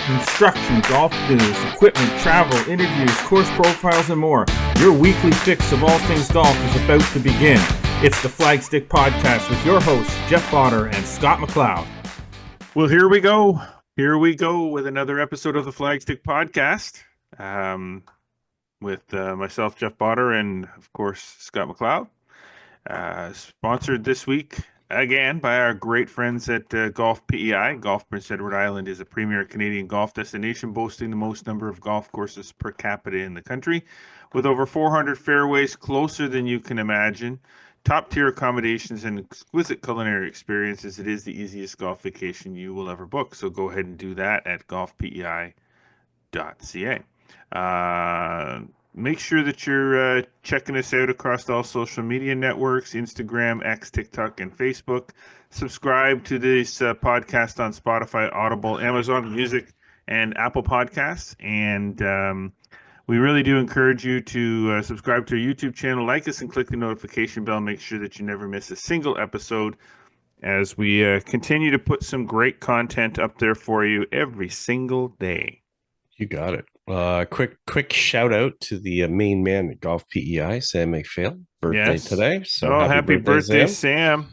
Instruction, golf news, equipment, travel, interviews, course profiles, and more. Your weekly fix of all things golf is about to begin. It's the Flagstick Podcast with your hosts, Jeff Potter and Scott McLeod. Well, here we go. Here we go with another episode of the Flagstick Podcast with myself, Jeff Potter, and, of course, Scott McLeod. Sponsored this week again by our great friends at Golf PEI. Golf Prince Edward Island is a premier Canadian golf destination boasting the most number of golf courses per capita in the country, with over 400 fairways closer than you can imagine. Top tier accommodations and exquisite culinary experiences. It is the easiest golf vacation you will ever book. So go ahead and do that at golfpei.ca. Make sure that you're checking us out across all social media networks, Instagram, X, TikTok, and Facebook. Subscribe to this podcast on Spotify, Audible, Amazon Music, and Apple Podcasts. And we really do encourage you to subscribe to our YouTube channel, like us, and click the notification bell. Make sure that you never miss a single episode as we continue to put some great content up there for you every single day. You got it. Quick shout out to the main man at Golf PEI, Sam McPhail. Birthday today. So happy birthday, Sam.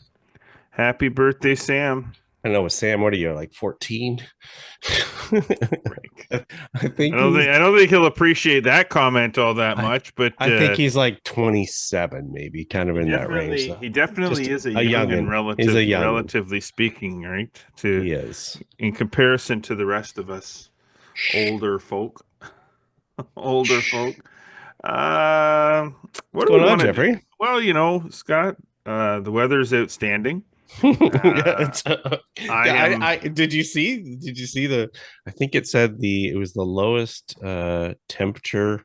Happy birthday, Sam. I know, Sam, what are you, like 14? I don't think he'll appreciate that comment all that much, but I think he's like 27, maybe, kind of in that range. So. He definitely is a youngin', relatively speaking, right? He is. In comparison to the rest of us older folk. What's going on, Jeffrey? Well, you know, Scott, the weather's outstanding. Did you see I think it said it was the lowest temperature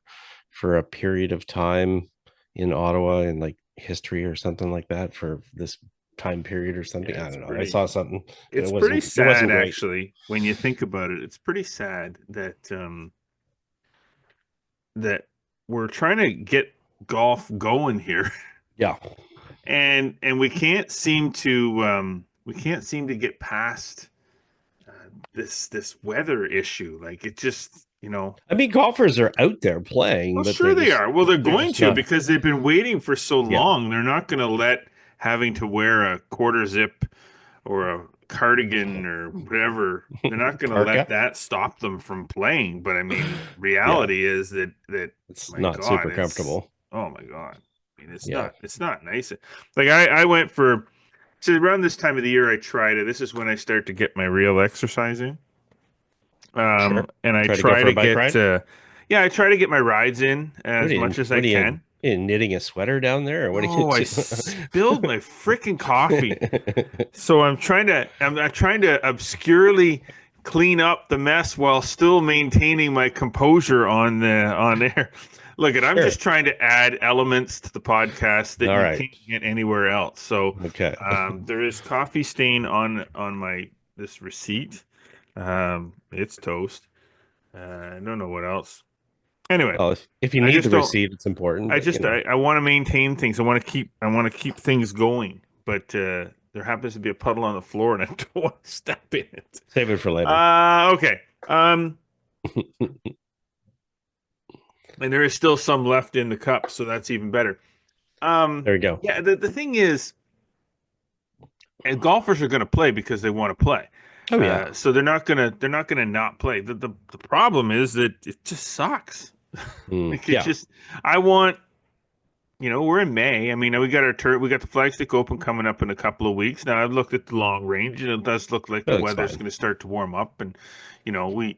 for a period of time in Ottawa in like history or something like that for this time period or something. I don't know. I saw something. It's pretty sad, actually, when you think about it. It's pretty sad that that we're trying to get golf going here. Yeah. And we can't seem to get past this weather issue. Like, it just, you know. I mean, golfers are out there playing. Well, sure they are. Well, they're going to because they've been waiting for so long. They're not going to let having to wear a quarter zip or a cardigan or whatever. They're not going to let that stop them from playing. But I mean, reality is that it's not super comfortable. Oh my God. I mean, it's not nice. Like I went for, so around this time of the year, I tried it. This is when I start to get my real exercise in. And I try to get, I try to get my rides in as much as I can. Knitting a sweater down there, or what? I spilled my freaking coffee. So I'm trying to obscurely clean up the mess while still maintaining my composure on air. Look, I'm just trying to add elements to the podcast that you can't get anywhere else. So, there is coffee stain on this receipt. It's toast. I don't know what else. Anyway, if you need the receipt, it's important. I want to maintain things. I want to keep things going. But there happens to be a puddle on the floor, and I don't want to step in it. Save it for later. Okay. And there is still some left in the cup, so that's even better. There you go. Yeah, the thing is, and golfers are going to play because they want to play. Oh yeah. So they're not gonna not play. The problem is that it just sucks. I want. You know, we're in May. I mean, we got the Flagstick Open coming up in a couple of weeks. Now, I've looked at the long range, and it does look like the weather's going to start to warm up. And, you know, we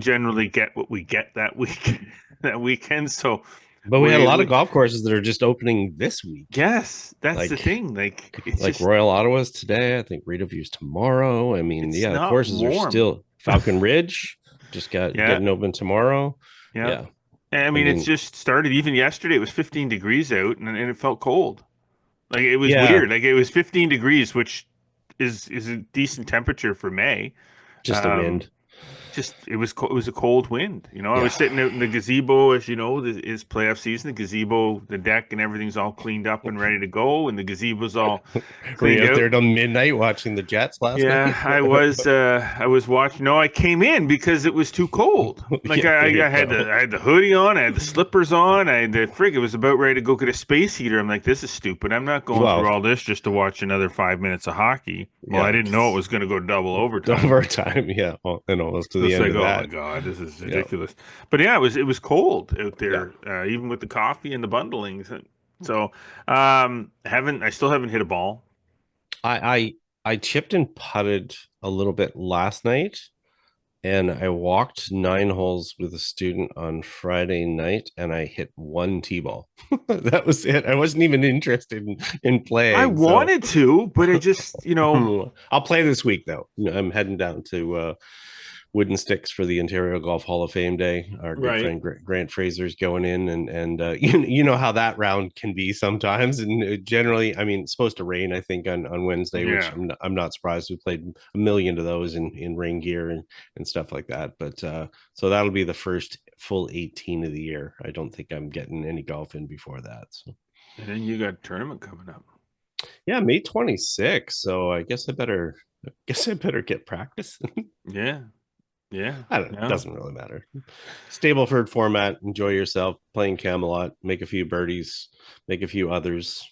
generally get what we get that weekend. So, but we had a lot of golf courses that are just opening this week. Yes, that's the thing. Like Royal Ottawa's today. I think Rita View's tomorrow. I mean, the courses are still Falcon Ridge just getting open tomorrow. Yeah. I mean, it's just started. Even yesterday, it was 15 degrees out, and it felt cold. Like, it was weird. Like, it was 15 degrees, which is a decent temperature for May. Just the wind. just it was a cold wind. I was Yeah. sitting out in the gazebo, as you know, is playoff season. The gazebo, the deck, and everything's all cleaned up and ready to go, and the gazebo's all Were you cleaned out out. there till midnight watching the Jets last Yeah, night? I was watching. No, I came in because it was too cold. Like Yeah, there you I had go. the hoodie on, I had the slippers on, I had the frig. It was about ready to go get a space heater. I'm like, this is stupid. I'm not going Well, through all this just to watch another 5 minutes of hockey. Well, I yeah, didn't know it was going to go double overtime. overtime. Yeah, well, and almost to the It's end like, of oh my that. God, this is Yeah, ridiculous. But yeah, it was cold out yeah. there, even with the coffee and the bundlings. So, haven't I still haven't hit a ball. I chipped and putted a little bit last night, and I walked 9 holes with a student on Friday night, and I hit one tee ball. That was it. I wasn't even interested in I playing. So wanted to, but it just, I'll play this week though. I'm heading down to Wooden Sticks for the Ontario Golf Hall of Fame Day. Our good right. friend Grant Fraser's going in, and you know how that round can be sometimes. And generally, I mean, it's supposed to rain. I think on Wednesday, which Yeah. I'm not surprised. We played a million of those in rain gear and stuff like that. But so that'll be the first full 18 of the year. I don't think I'm getting any golf in before that. So And then you got a tournament coming up. yeah, May 26th. So I guess I better get practice. Yeah. Yeah. I don't know. It No. doesn't really matter. Stableford format. Enjoy yourself playing Camelot. Make a few birdies. Make a few others.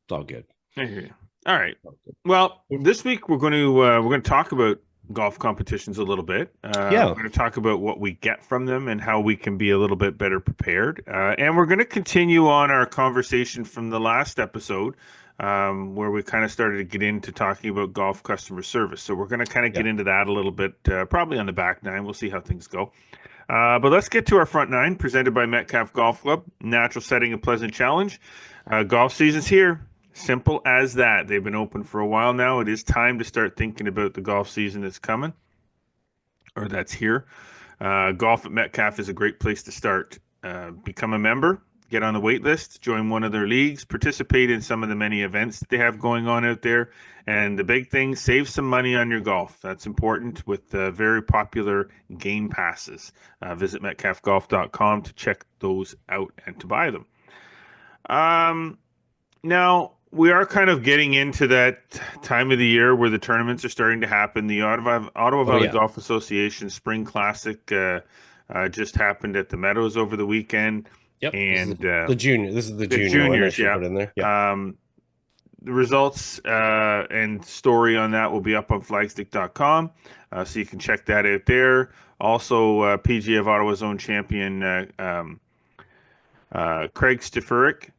It's all good. I hear you. All right. All good. Well, this week we're going to talk about golf competitions a little bit. We're Yeah. going to talk about what we get from them and how we can be a little bit better prepared. And we're going to continue on our conversation from the last episode, where we kind of started to get into talking about golf customer service. So we're going to kind of Yeah. get into that a little bit, probably on the back nine. We'll see how things go. But let's get to our front nine, presented by Metcalf Golf Club. Natural setting, a pleasant challenge. Golf season's here. Simple as that. They've been open for a while now. It is time to start thinking about the golf season that's coming, or that's here. Golf at Metcalf is a great place to start. Become a member, get on the wait list, join one of their leagues, participate in some of the many events that they have going on out there. And the big thing, save some money on your golf. That's important with very popular game passes. Visit metcalfgolf.com to check those out and to buy them. Now, we are kind of getting into that time of the year where the tournaments are starting to happen. The Ottawa Oh Valley yeah. Golf Association Spring Classic just happened at the Meadows over the weekend, Yep. This is and the junior. This is the the junior one. I juniors, should yeah. put in there. Yeah. The results and story on that will be up on flagstick.com, so you can check that out there. Also, PGA of Ottawa's own champion Craig Stefuric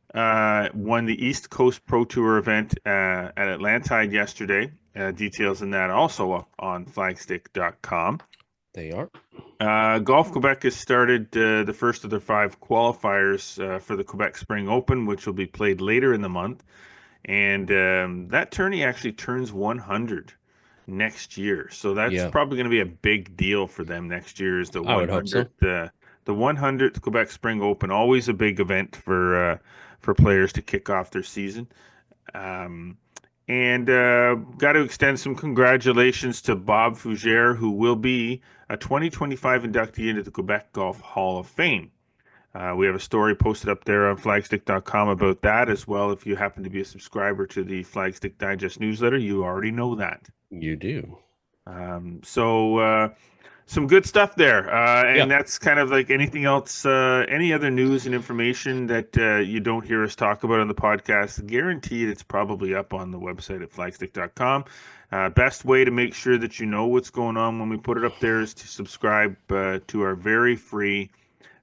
won the East Coast Pro Tour event at Atlantide yesterday. Details in that also up on flagstick.com. They are. Golf Quebec has started the first of their 5 qualifiers for the Quebec Spring Open, which will be played later in the month. And that tourney actually turns 100 next year. So that's Yeah. probably going to be a big deal for them next year is the I would hope so. 100th the 100th Quebec Spring Open, always a big event for players to kick off their season. Um, and got to extend some congratulations to Bob Fougere, who will be a 2025 inductee into the Quebec Golf Hall of Fame. We have a story posted up there on flagstick.com about that as well. If you happen to be a subscriber to the Flagstick Digest newsletter, you already know that. You do. So some good stuff there. And Yeah. that's kind of like anything else, any other news and information that you don't hear us talk about on the podcast, guaranteed it's probably up on the website at flagstick.com. Best way to make sure that you know what's going on when we put it up there is to subscribe to our very free,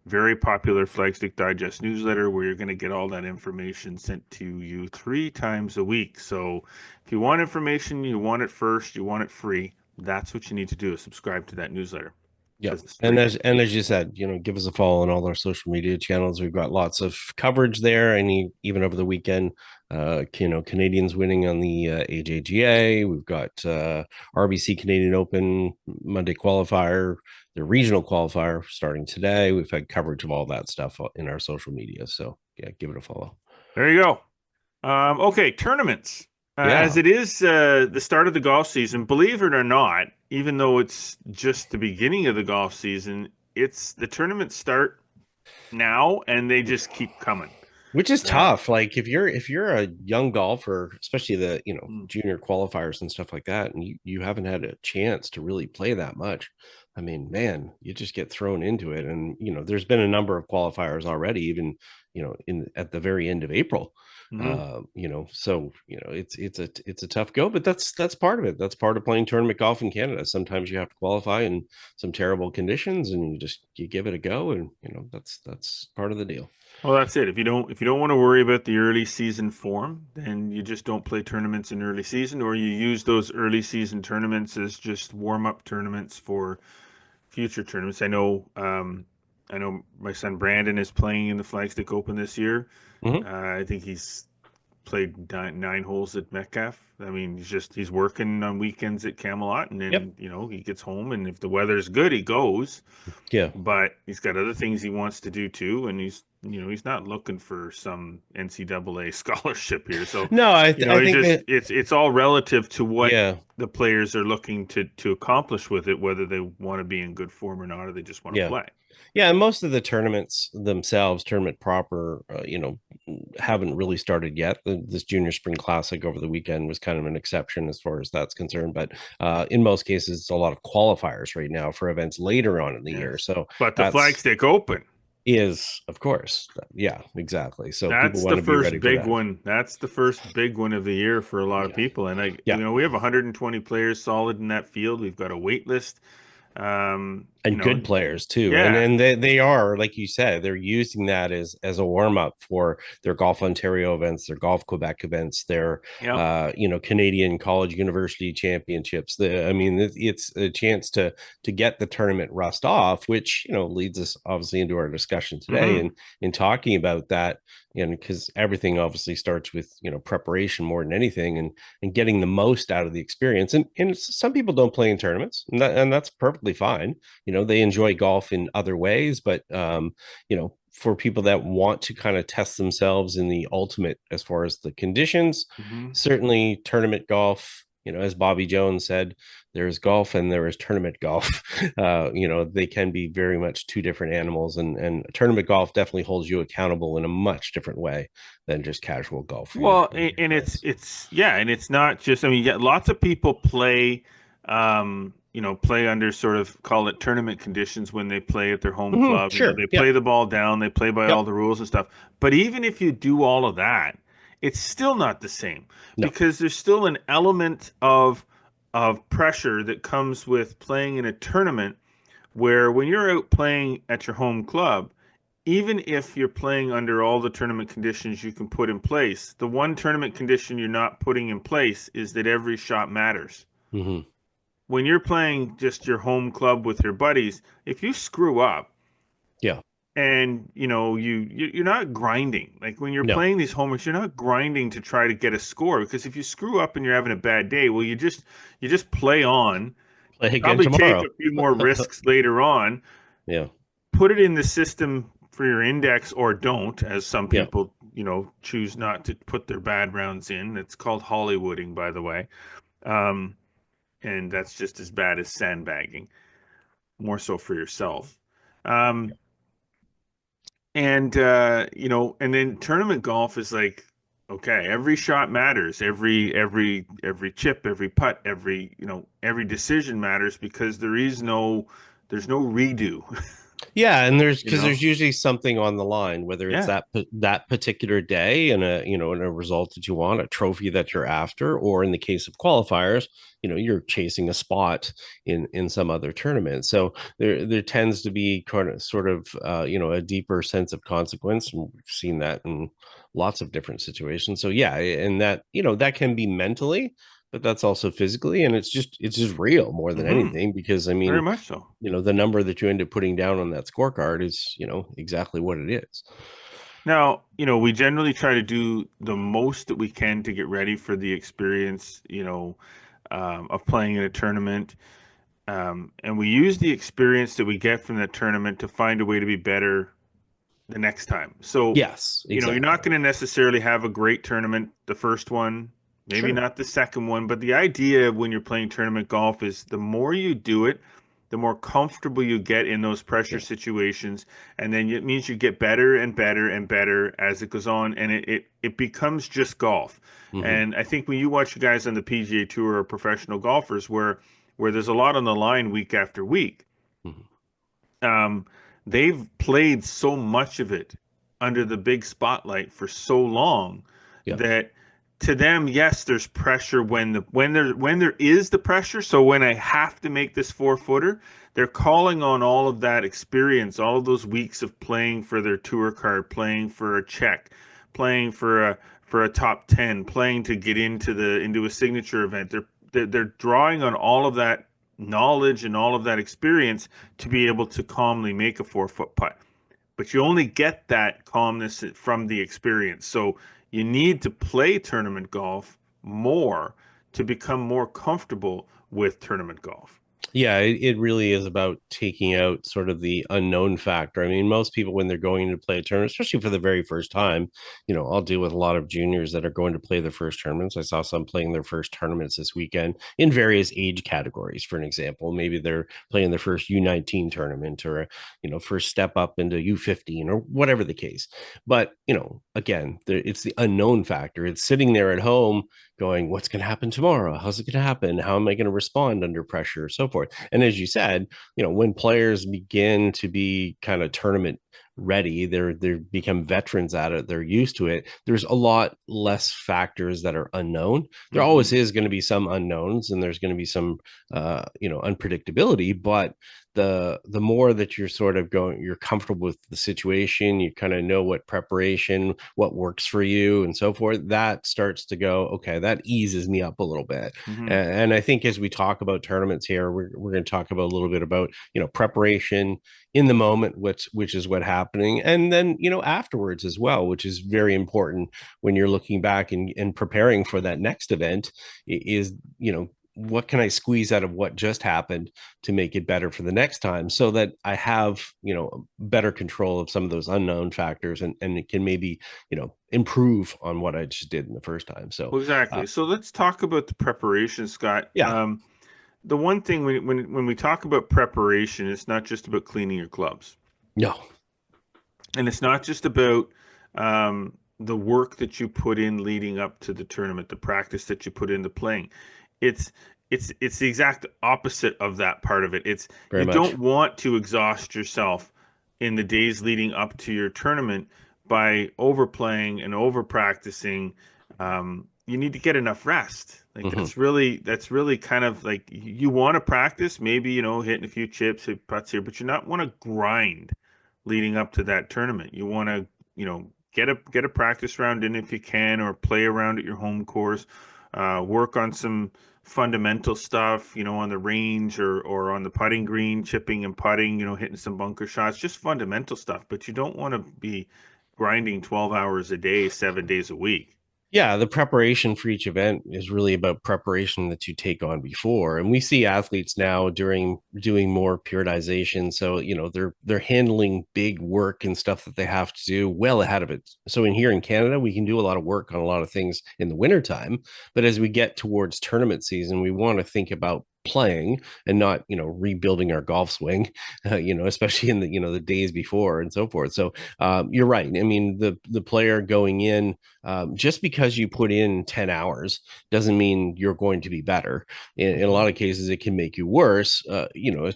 very popular Flagstick Digest newsletter, where you're going to get all that information sent to you 3 times a week. So if you want information, you want it first, you want it free, that's what you need to do, is subscribe to that newsletter. Yep. It's And free. as you said, give us a follow on all our social media channels. We've got lots of coverage there. And even over the weekend, Canadians winning on the AJGA. We've got RBC Canadian Open Monday qualifier, the regional qualifier starting today. We've had coverage of all that stuff in our social media. So yeah, give it a follow. There you go. Okay, tournaments. As Yeah. it is the start of the golf season, believe it or not, even though it's just the beginning of the golf season, it's the tournaments start now and they just keep coming. Which is Uh, tough. Like if you're a young golfer, especially the mm, junior qualifiers and stuff like that, and you haven't had a chance to really play that much, I mean, man, you just get thrown into it. And there's been a number of qualifiers already, even in at the very end of April. mhm. So it's a tough go, but that's part of it. That's part of playing tournament golf in Canada. Sometimes you have to qualify in some terrible conditions, and you give it a go, and that's part of the deal. Well, that's it. If you don't want to worry about the early season form, then you just don't play tournaments in early season, or you use those early season tournaments as just warm up tournaments for future tournaments. I know my son Brandon is playing in the Flagstick Open this year. Mhm. I think he's played nine holes at Metcalf. I mean, he's working on weekends at Camelot, and Yep. then he gets home, and if the weather's good, he goes. Yeah. But he's got other things he wants to do too, and he's not looking for some NCAA scholarship here. So, No, I he's think just that it's all relative to what yeah, the players are looking to accomplish with it, whether they want to be in good form or not, or they just want to yeah. play. Yeah, and most of the tournaments themselves, tournament proper, haven't really started yet. This Junior Spring Classic over the weekend was kind of an exception as far as that's concerned. But in most cases, it's a lot of qualifiers right now for events later on in the year. Yes, So but the that's Flagstick Open. of course, yeah, exactly. So people That's want the to be first ready for big that. one. That's the first big one of the year for a lot of Yeah, people. And yeah. we have 120 players solid in that field. We've got a wait list. Um, you And good know, players too, and yeah, they are, like you said, they're using that as a warm-up for their Golf Ontario events, their Golf Quebec events, their yep. Canadian college university championships. I mean, it's a chance to get the tournament rust off, which leads us obviously into our discussion today, Hmm. and in talking about that, because everything obviously starts with preparation more than anything, and getting the most out of the experience. And some people don't play in tournaments, and that's perfectly fine. They enjoy golf in other ways, but for people that want to kind of test themselves in the ultimate as far as the conditions, Hmm. certainly tournament golf, as Bobby Jones said, there is golf and there is tournament golf. They can be very much two different animals, and tournament golf definitely holds you accountable in a much different way than just casual golf for your Well, with your and it's friends. it's yeah, and it's not just. I mean, yeah, lots of people play under sort of call it tournament conditions when they play at their home Mhm, club. sure. They Yep. play the ball down, they play by all Yep. the rules and stuff. But even if you do all of that, it's still not the same No. because there's still an element of pressure that comes with playing in a tournament where when you're out playing at your home club, even if you're playing under all the tournament conditions you can put in place, the one tournament condition you're not putting in place is that every shot matters. Hmm. When you're playing just your home club with your buddies, if you screw up Yeah. and you're not grinding. Like when you're No. playing these homers, you're not grinding to try to get a score because if you screw up and you're having a bad day, well you just play on, Play again probably take tomorrow. a few more risks later on, Yeah. put it in the system for your index or don't, as some Yeah. people, choose not to put their bad rounds in. It's called Hollywooding, by the way. Um, and that's just as bad as sandbagging, more so for yourself. Um, and then tournament golf is like, okay, every shot matters, every chip, every putt, every decision matters because there's no redo, Yeah, and there's you because know? there's usually something on the line, whether it's Yeah. that particular day and a result that you want, a trophy that you're after, or in the case of qualifiers, you're chasing a spot in some other tournament. So there tends to be kind of sort of a deeper sense of consequence, and we've seen that in lots of different situations. So yeah, and that can be mentally, but that's also physically, and it's just real more than Hmm. anything, because I Very mean, much so. the number that you end up putting down on that scorecard is exactly what it is. Now, we generally try to do the most that we can to get ready for the experience, of playing in a tournament. And we use the experience that we get from the tournament to find a way to be better the next time. So, Yes, you're not exactly. going to necessarily have a great tournament the first one. Maybe Sure. not the second one, but the idea when you're playing tournament golf is the more you do it, the more comfortable you get in those pressure Yeah. situations, and then it means you get better and better and better as it goes on, and it becomes just golf. Hmm. And I think when you watch guys on the PGA Tour or professional golfers where there's a lot on the line week after week, Hmm. um, they've played so much of it under the big spotlight for so long Yeah. that to them, yes, there's pressure when there is the pressure. So when I have to make this 4 footer, they're calling on all of that experience, all of those weeks of playing for their tour card, playing for a check, playing for a top 10, playing to get into a signature event. They're drawing on all of that knowledge and all of that experience to be able to calmly make a 4 foot putt. But you only get that calmness from the experience. So you need to play tournament golf more to become more comfortable with tournament golf. Yeah, it really is about taking out sort of the unknown factor. I mean, most people when they're going to play a tournament, especially for the very first time, I'll deal with a lot of juniors that are going to play their first tournaments. I saw some playing their first tournaments this weekend in various age categories. For an example, maybe they're playing their first U19 tournament or first step up into U15 or whatever the case. But again, it's the unknown factor. It's sitting there at home going, what's going to happen tomorrow? How's it going to happen? How am I going to respond under pressure? So forth. And as you said, when players begin to be kind of tournament ready, they become veterans at it, they're used to it, there's a lot less factors that are unknown. There always Hmm. is going to be some unknowns and there's going to be some unpredictability, but the more that you're sort of going, you're comfortable with the situation, you kind of know what preparation, what works for you and so forth, that starts to go, okay, that eases me up a little bit. Hmm. And I think as we talk about tournaments here, we're going to talk about a little bit about preparation in the moment, which is what happening, and then afterwards as well, which is very important when you're looking back and preparing for that next event. Is what can I squeeze out of what just happened to make it better for the next time, so that I have better control of some of those unknown factors, and it can maybe improve on what I just did in the first time. So Well, exactly. So let's talk about the preparation, Scott. yeah. The one thing when we talk about preparation, it's not just about cleaning your clubs. No. And it's not just about the work that you put in leading up to the tournament, the practice that you put into playing. It's it's the exact opposite of that part of it. It's Very you much. don't want to exhaust yourself in the days leading up to your tournament by overplaying and over practicing. You need to get enough rest. Like Hmm. that's really kind of like you want to practice, maybe hitting a few chips, hit putts here, but you not want to grind leading up to that tournament. You want to, get a practice round in if you can, or play around at your home course. Work on some fundamental stuff, on the range or on the putting green, chipping and putting, hitting some bunker shots, just fundamental stuff. But you don't want to be grinding 12 hours a day, 7 days a week. Yeah, the preparation for each event is really about preparation that you take on before. And we see athletes now during doing more periodization. So, they're handling big work and stuff that they have to do well ahead of it. So in here in Canada, we can do a lot of work on a lot of things in the wintertime. But as we get towards tournament season, we want to think about playing and not rebuilding our golf swing especially in the days before and so forth. So you're right. I mean, the player going in, just because you put in 10 hours doesn't mean you're going to be better. In a Mhm. lot of cases, it can make you worse,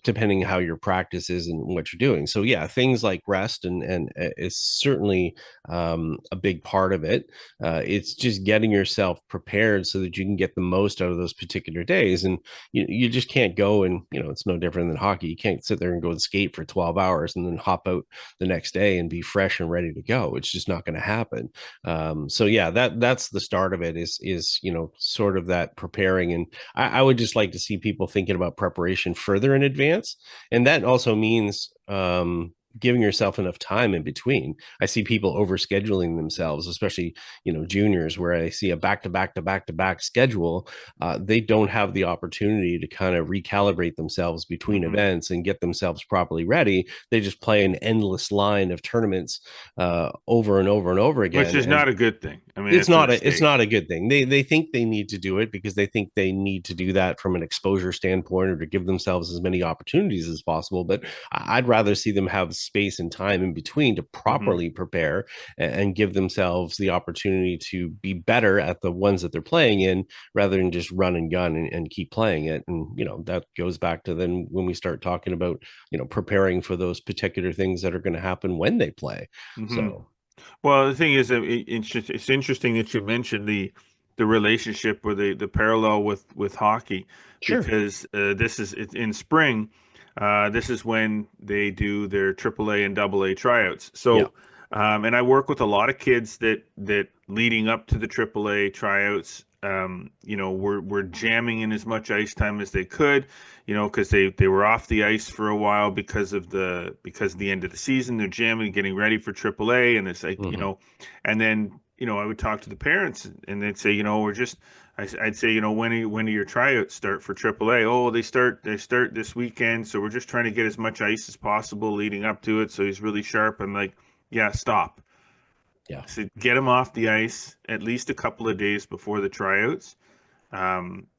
depending how your practice is and what you're doing. So, yeah, things like rest and is certainly a big part of it. It's just getting yourself prepared so that you can get the most out of those particular days. And you just can't go and, it's no different than hockey. You can't sit there and go and skate for 12 hours and then hop out the next day and be fresh and ready to go. It's just not going to happen. So yeah, that's the start of it is sort of that preparing. And I would just like to see people thinking about preparation further in advance, and that also means giving yourself enough time in between. I see people overscheduling themselves, especially juniors, where I see a back to back to back to back schedule. They don't have the opportunity to kind of recalibrate themselves between Mhm. events and get themselves properly ready. They just play an endless line of tournaments over and over and over Which again. is And not a good thing. I mean, it's a it's mistake. not a good thing. They think they need to do it because they think they need to do that from an exposure standpoint or to give themselves as many opportunities as possible. But I'd rather see them have space and time in between to Hmm. properly prepare and give themselves the opportunity to be better at the ones that they're playing in rather than just run and gun and keep playing it. And that goes back to then when we start talking about preparing for those particular things that are going to happen when they play. Hmm. So Well, the thing is, it's interesting that you mentioned the relationship or the parallel with hockey, sure. because this is it's in spring. This is when they do their AAA and AA tryouts. Yeah. So, and I work with a lot of kids that leading up to the AAA tryouts, were jamming in as much ice time as they could, because they were off the ice for a while because of the end of the season. They're jamming, getting ready for AAA, and it's like, Hmm. and then I would talk to the parents, and they'd say, we're just. I'd say, when do your tryouts start for AAA? Oh, they start this weekend, so we're just trying to get as much ice as possible leading up to it, so he's really sharp. I'm like, yeah, stop. Yeah. I said, get him off the ice at least a couple of days before the tryouts. If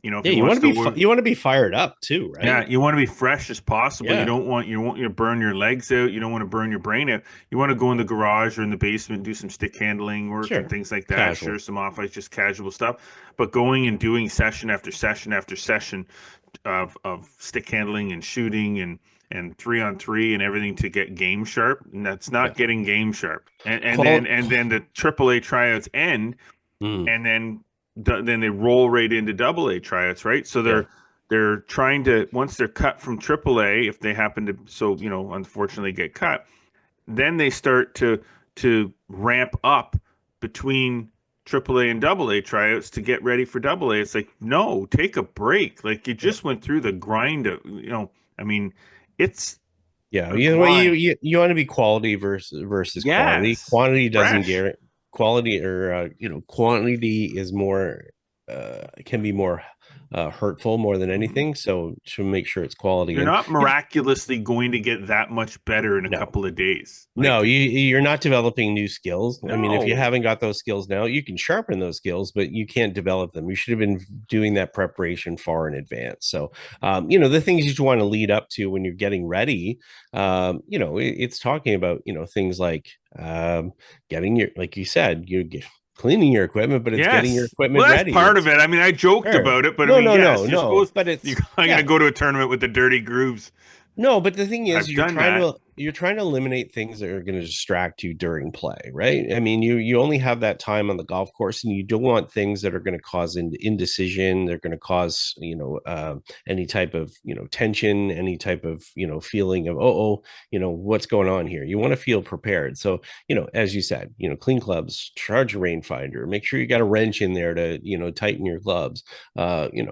Yeah, he wants to work, you want to be fired up too, yeah, right? you want to be fresh as possible. Yeah. You want you to burn your legs out. You don't want to burn your brain out. You want to go in the garage or in the basement, do some stick handling work and Sure. things like that. Sure, Casual. some off ice, just casual stuff. But going and doing session after session after session of stick handling and shooting and 3-on-3 and everything to get game sharp, and that's Yeah. not getting game sharp. And then Qual and then the AAA tryouts end, mm, and then they roll right into AA tryouts, right? So yeah. they're trying to, once they're cut from AAA, if they happen to, so unfortunately get cut, then they start to ramp up between AAA and AA tryouts to get ready for AA. It's like, no, take a break. Like, you Yeah. just went through the grind of, I mean, it's Yeah. a You grind. you want to be quality versus quantity. Yes, Quantity doesn't fresh. guarantee quality or quantity is more can be more hurtful more than Mhm. anything. So to make sure it's quality You're and not miraculously going to get that much better in a no. couple of days. No, Like, you're not developing new skills. I mean, if you no. haven't got those skills now, you can sharpen those skills, but you can't develop them. You should have been doing that preparation far in advance. So, the things you want to lead up to when you're getting ready, it's talking about, things like getting your, like you said, you get cleaning your equipment, but it's getting your Yes. Well, equipment that's ready. part of It's it. I mean, I joked sure. about it, but I No, mean, no, no, yes, you're no. supposed But you're it's going to yeah, go to a tournament with the dirty grooves. no, but the thing is, I've done that. you're trying to eliminate things that are going to distract you during play, right? I mean, you only have that time on the golf course, and you don't want things that are going to cause indecision. They're going to cause any type of tension, any type of feeling of what's going on here. You want to feel prepared. So as you said, clean clubs, charge a rangefinder, make sure you got a wrench in there to tighten your gloves,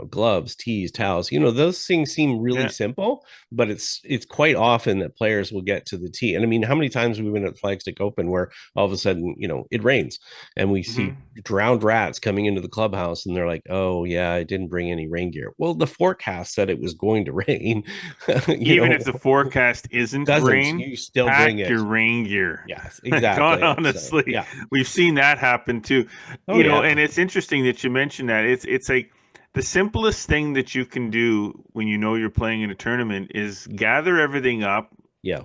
gloves, tees, towels. Those things seem really Yeah. simple, but it's quite often that players will get to the tee. And I mean, how many times have we been at Flagstick Open where all of a sudden, it rains and we see Hmm. drowned rats coming into the clubhouse and they're like, oh yeah, I didn't bring any rain gear. Well, the forecast said it was going to rain, Even if the forecast isn't doesn't, rain, you still bring pack it. your rain gear. Yes, Like, exactly. So honestly, yeah. we've seen that happen too. Oh yeah. And it's interesting that you mentioned that. It's like the simplest thing that you can do when you're playing in a tournament is gather everything up, Yeah.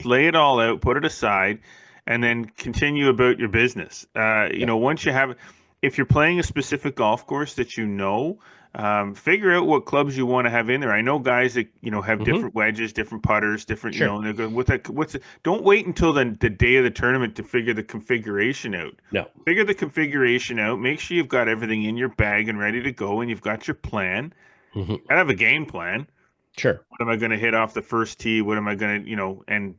lay it all out, put it aside, and then continue about your business. Yeah. Once you have, if you're playing a specific golf course that figure out what clubs you want to have in there. I know guys that have Hmm. different wedges, different putters, different Sure. and they're going, don't wait until the day of the tournament to figure the configuration out. No. Figure the configuration out. Make sure you've got everything in your bag and ready to go, and you've got your plan. Hmm. I have a game plan. Sure. What am I going to hit off the first tee? What am I going to, and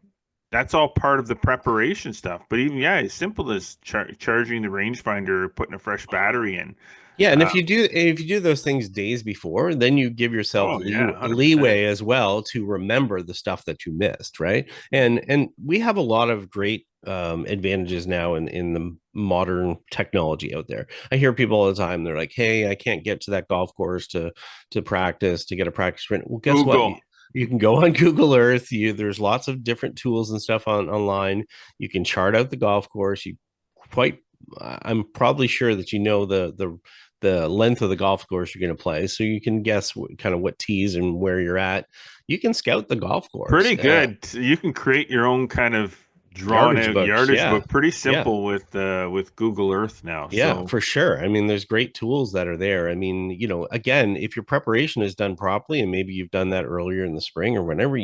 that's all part of the preparation stuff. But even, yeah, as simple as charging the rangefinder or putting a fresh battery in. Yeah, and Uh, if you do those things days before, then you give yourself oh yeah, 100%. leeway as well to remember the stuff that you missed, right? And we have a lot of great advantages now in the modern technology out there. I hear people all the time. They're like, "Hey, I can't get to that golf course to practice to get a practice sprint." Well, guess what? Google. You can go on Google Earth. There's lots of different tools and stuff online. You can chart out the golf course. You quite I'm probably sure that you know the length of the golf course you're going to play, so you can guess kind of what tees and where you're at. You can scout the golf course. Pretty good. You can create your own kind of drawn Yardage out books, yardage yeah, book. Pretty yeah. simple with Google Earth now. Yeah, So for sure. I mean, there's great tools that are there. I mean, again, if your preparation is done properly, and maybe you've done that earlier in the spring or whenever,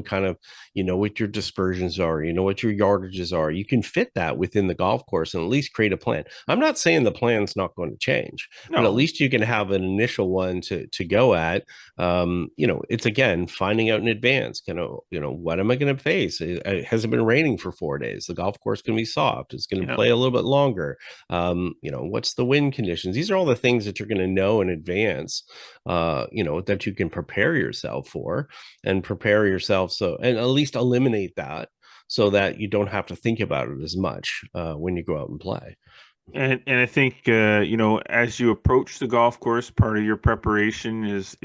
kind of, what your dispersions are, what your yardages are, you can fit that within the golf course and at least create a plan. I'm not saying the plan's not going to change, but at no, least you can have an initial one to go at. It's again finding out in advance, what am I going to face? Has it been raining for 4 days? The golf course can be soft. It's going to yeah. play a little bit longer. What's the wind conditions? These are all the things that you're going to know in advance, that you can prepare yourself for, and prepare yourself, so and at least eliminate that, so that you don't have to think about it as much when you go out and play. And I think as you approach the golf course, part of your preparation is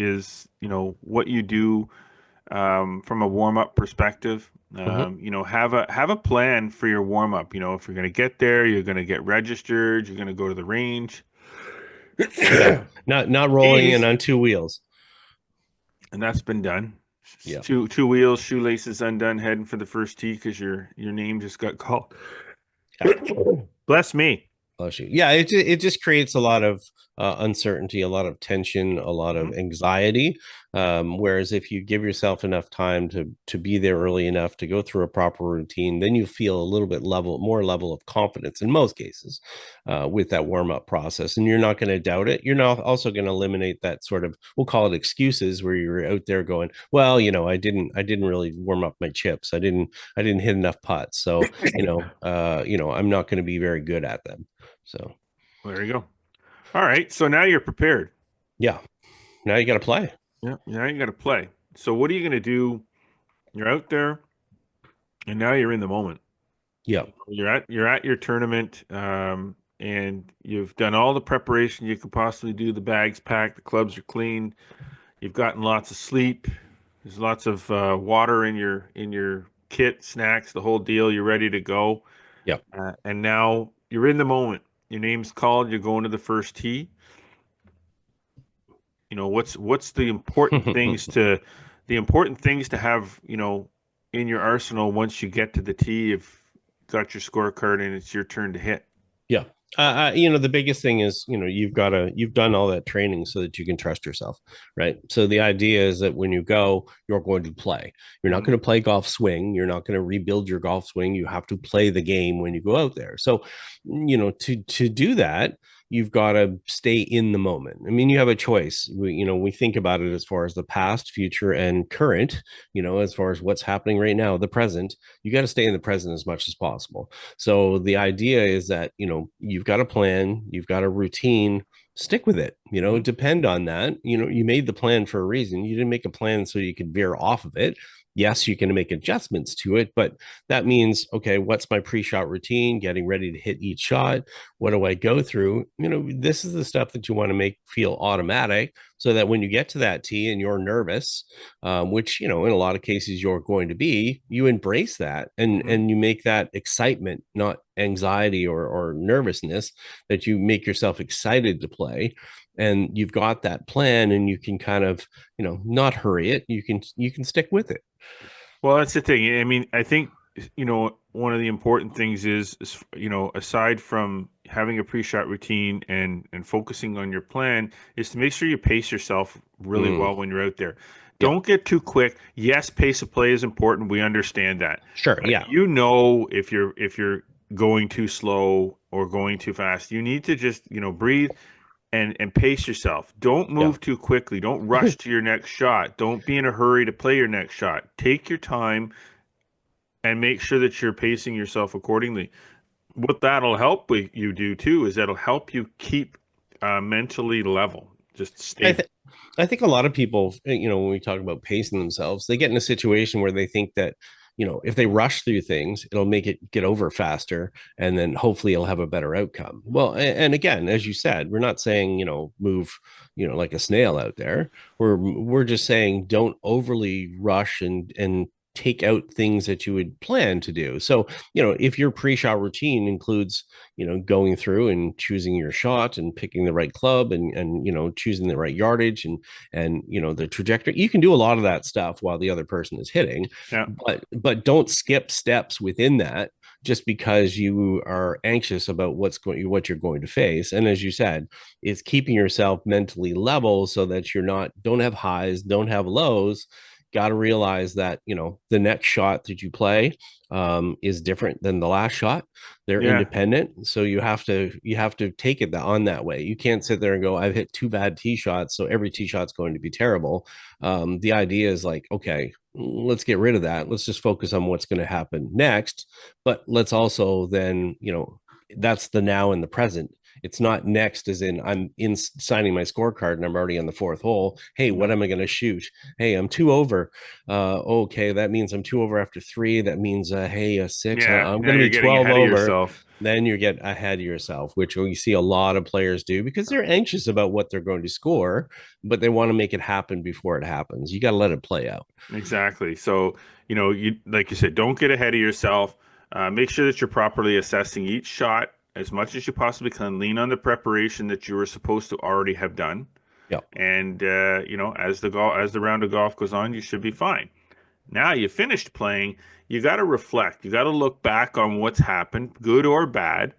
what you do from a warm up perspective. Mhm. Have a plan for your warm up. If you're going to get there, you're going to get registered. You're going to go to the range. Yeah, not rolling in Jeez, on two wheels. and that's been done. Yeah. Two wheels, shoelaces undone, heading for the first tee because your name just got called. Yeah. Bless me. Oh shoot. Yeah, it just creates a lot of uncertainty, a lot of tension, a lot of Mhm. anxiety. Whereas if you give yourself enough time to be there early enough to go through a proper routine, then you feel a little bit more level of confidence in most cases with that warm up process, and you're not going to doubt it. You're not also going to eliminate that sort of, we'll call it excuses, where you're out there going, well, I didn't really warm up my chips. I didn't hit enough putts, so I'm not going to be very good at them. So There you go. All right. So now you're prepared. yeah, now you got to play. Yeah. Now you got to play. So what are you going to do? You're out there, and now you're in the moment. Yeah. You're at your tournament, and you've done all the preparation you could possibly do. The bag's packed, the clubs are clean. You've gotten lots of sleep. There's lots of water in your kit, snacks, the whole deal. You're ready to go, Yeah. and now you're in the moment. Your name's called. You're going to the first tee. What's the important things to have in your arsenal once you get to the tee. You've got your scorecard and it's your turn to hit. Yeah. The biggest thing is, you've done all that training so that you can trust yourself, right? So the idea is that when you go, you're going to play. You're not Mhm. going to play golf swing. You're not going to rebuild your golf swing. You have to play the game when you go out there. So, to do that, you've got to stay in the moment. I mean, you have a choice. We think about it as far as the past, future, and current, as far as what's happening right now, the present. You got to stay in the present as much as possible. So the idea is that, you've got a plan, you've got a routine, stick with it, Mhm. depend on that. You made the plan for a reason. You didn't make a plan so you could veer off of it. Yes, you can make adjustments to it, but that means, okay, what's my pre-shot routine, getting ready to hit each shot? What do I go through? This is the stuff that you want to make feel automatic, so that when you get to that tee and you're nervous, which in a lot of cases you're going to be, you embrace that, and Mhm. and you make that excitement, not anxiety or nervousness, that you make yourself excited to play, and you've got that plan, and you can kind of not hurry it. You can stick with it. Well, that's the thing. I mean, I think one of the important things is aside from having a pre-shot routine and focusing on your plan, is to make sure you pace yourself really Mm, well when you're out there. yeah, Don't get too quick. Yes, pace of play is important. We understand that. sure, But yeah. if you're going too slow or going too fast, you need to just breathe and pace yourself. Don't Yeah. move too quickly. Don't rush to your next shot. Don't be in a hurry to play your next shot. Take your time and make sure that you're pacing yourself accordingly. What that'll help you do too is that'll help you keep mentally level, just I, stable. th- I think a lot of people, when we talk about pacing themselves, they get in a situation where they think that, if they rush through things, it'll make it get over faster, and then hopefully it'll have a better outcome. Well, and again, as you said, we're not saying, move, like a snail out there. We're just saying don't overly rush and take out things that you would plan to do. So, if your pre-shot routine includes, going through and choosing your shot and picking the right club and choosing the right yardage and the trajectory, you can do a lot of that stuff while the other person is hitting, Yeah. but don't skip steps within that just because you are anxious about what you're going to face. And as you said, it's keeping yourself mentally level so that don't have highs, don't have lows. Got to realize that the next shot that you play is different than the last shot. They're Yeah. independent, so you have to take it on that way. You can't sit there and go, I've hit two bad tee shots, so every tee shot's going to be terrible. The idea is like, okay, let's get rid of that. Let's just focus on what's going to happen next. But let's also then, that's the now and the present. It's not next as in I'm in signing my scorecard and I'm already on the fourth hole. Hey, what am I going to shoot? Hey, I'm 2 over. Okay, that means I'm 2 over after 3. That means hey, a 6. Yeah. I'm Now going to you're be getting 12 ahead of over. yourself. Then you get ahead of yourself, which we see a lot of players do because they're anxious about what they're going to score, but they want to make it happen before it happens. You got to let it play out. Exactly. So, you like you said, don't get ahead of yourself. Make sure that you're properly assessing each shot as much as you possibly can. Lean on the preparation that you were supposed to already have done. Yeah. And as the round of golf goes on, you should be fine. Now you finished playing, you got to reflect. You got to look back on what's happened, good or bad.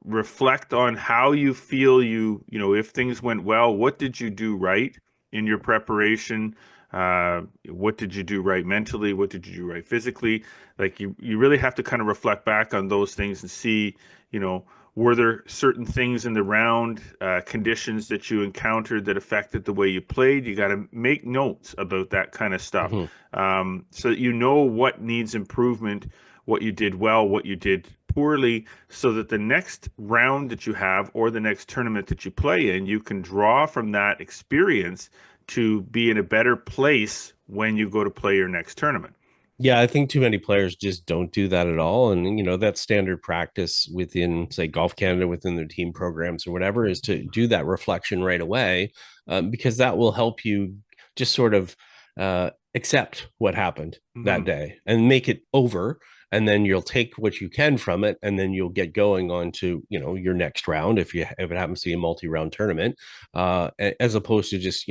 Reflect on how you feel if things went well, what did you do right in your preparation? What did you do right mentally? What did you do right physically? Like you really have to kind of reflect back on those things and see, were there certain things in the round, conditions that you encountered that affected the way you played? You got to make notes about that kind of stuff, Mhm. so that you know what needs improvement, what you did well, what you did poorly, so that the next round that you have or the next tournament that you play in, you can draw from that experience to be in a better place when you go to play your next tournament. Yeah, I think too many players just don't do that at all. And, that's standard practice within, say, Golf Canada, within their team programs or whatever, is to do that reflection right away, because that will help you just sort of accept what happened that Hmm. day and make it over. And then you'll take what you can from it, and then you'll get going on to, your next round if it happens to be a multi-round tournament, as opposed to just,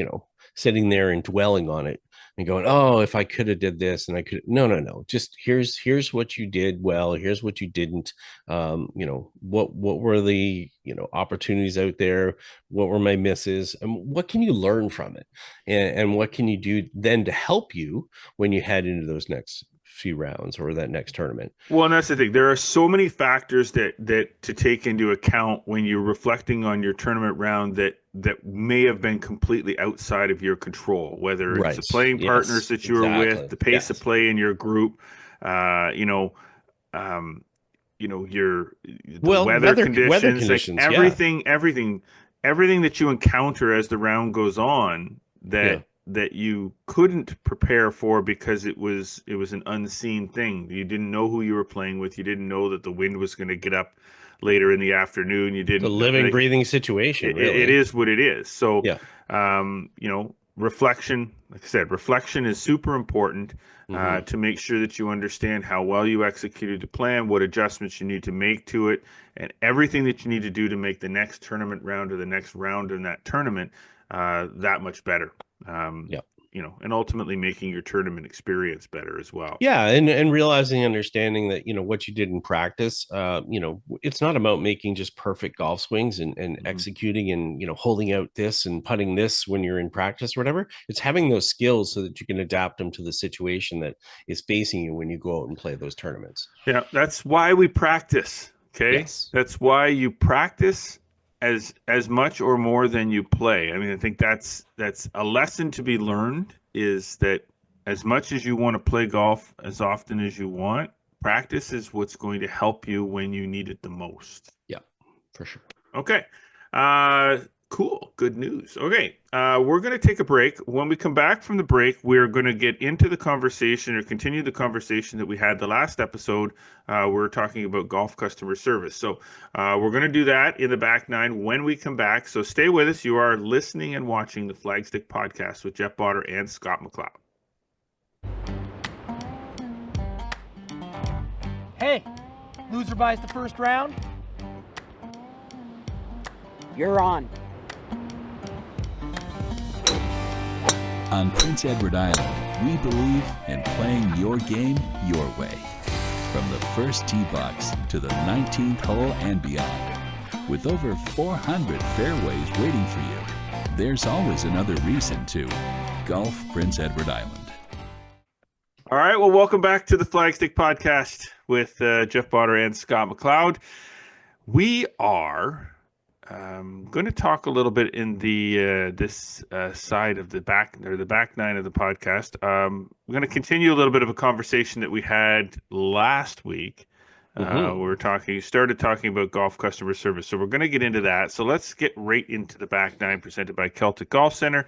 sitting there and dwelling on it and going, oh, if I could have did this and I could, no, no, no, just here's what you did well, here's what you didn't. What were the opportunities out there, what were my misses, and what can you learn from it, and what can you do then to help you when you head into those next few rounds or that next tournament. Well, and that's the thing. There are so many factors that to take into account when you're reflecting on your tournament round that may have been completely outside of your control. Whether it's the Right. playing partners Yes, that you were with, exactly. the pace of Yes. play in your group, uh, you know, um, the Well, weather weather conditions, like conditions. Yeah. everything that you encounter as the round goes on Yeah. that you couldn't prepare for because it was an unseen thing. You didn't know who you were playing with. You didn't know that the wind was going to get up later in the afternoon. You The didn't know, living, like, breathing situation, it really. is what it is. So, Yeah. reflection, like I said, reflection is super important, Hmm. to make sure that you understand how well you executed the plan, what adjustments you need to make to it, and everything that you need to do to make the next tournament round or the next round in that tournament that much better. Um, Yeah. and ultimately making your tournament experience better as well. Yeah, and realizing, understanding that what you did in practice, it's not about making just perfect golf swings and Mhm. executing and holding out this and putting this when you're in practice or whatever. It's having those skills so that you can adapt them to the situation that is facing you when you go out and play those tournaments. Yeah, that's why we practice. Okay, Yes. that's why you practice as much or more than you play. I mean, I think that's a lesson to be learned. Is that as much as you want to play golf as often as you want, practice is what's going to help you when you need it the most. Yeah, for sure. Okay. Uh, cool. Good news. Okay. We're going to take a break. When we come back from the break, we're going to get into the conversation or continue the conversation that we had the last episode. We're talking about golf customer service. So we're going to do that in the back nine when we come back. So stay with us. You are listening and watching the Flagstick podcast with Jeff Botter and Scott McLeod. Hey, loser buys the first round. You're on. On Prince Edward Island, we believe in playing your game your way. From the first tee box to the 19th hole and beyond. With over 400 fairways waiting for you, there's always another reason to golf Prince Edward Island. All right, well, welcome back to the Flagstick podcast with Jeff Botter and Scott McLeod. We are going to talk a little bit in the this side of the back nine of the podcast. We're going to continue a little bit of a conversation that we had last week. We started talking about golf customer service, so we're going to get into that. So let's get right into the back nine presented by Celtic Golf Center.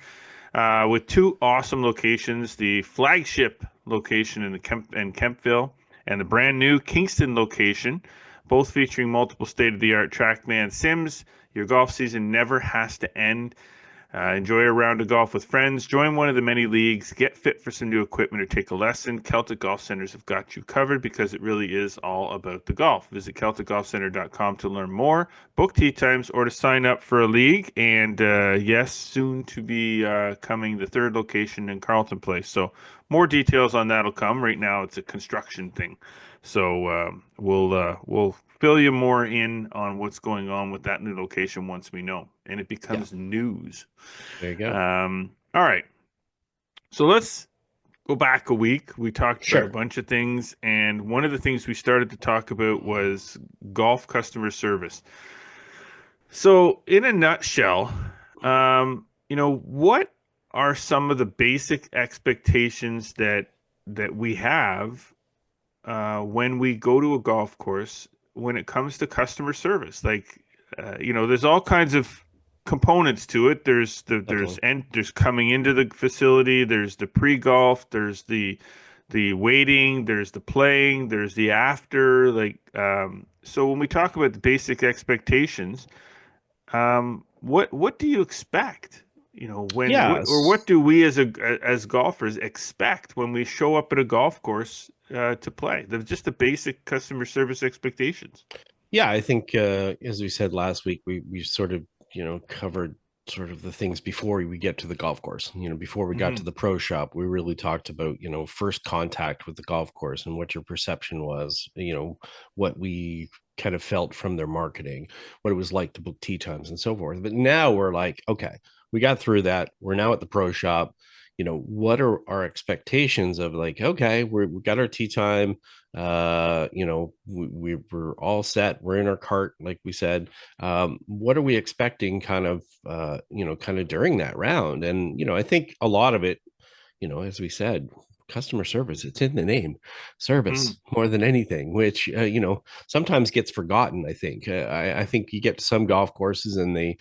With two awesome locations, the flagship location in Kempville and the brand new Kingston location, both featuring multiple state-of-the-art TrackMan sims. Your golf season never has to end. Enjoy a round of golf with friends. Join one of the many leagues. Get fit for some new equipment or take a lesson. Celtic Golf Centers have got you covered because it really is all about the golf. Visit CelticGolfCenter.com to learn more, book tee times, or to sign up for a league. And yes, soon to be coming the third location in Carleton Place. So more details on that will come. Right now, it's a construction thing. So we'll fill you more in on what's going on with that new location once we know, and it becomes news. There you go. All right. So let's go back a week. We talked about a bunch of things, and one of the things we started to talk about was golf customer service. So in a nutshell, what are some of the basic expectations that we have when we go to a golf course when it comes to customer service? Like, there's all kinds of components to it. There's coming into the facility, there's the pre-golf, there's the waiting, there's the playing, there's the after. So when we talk about the basic expectations, what do you expect? What do we as golfers expect when we show up at a golf course to play? Just the basic customer service expectations. Yeah, I think as we said last week, we sort of covered sort of the things before we get to the golf course. Before we got to the pro shop, we really talked about first contact with the golf course and what your perception was. What we kind of felt from their marketing, what it was like to book tee times and so forth. But now we're like, okay, we got through that. We're now at the pro shop. What are our expectations of, like, okay, we got our tee time. We're all set. We're in our cart, like we said. What are we expecting kind of during that round? And, I think a lot of it, as we said, customer service, it's in the name, service more than anything, which, sometimes gets forgotten. I think, I think you get to some golf courses and they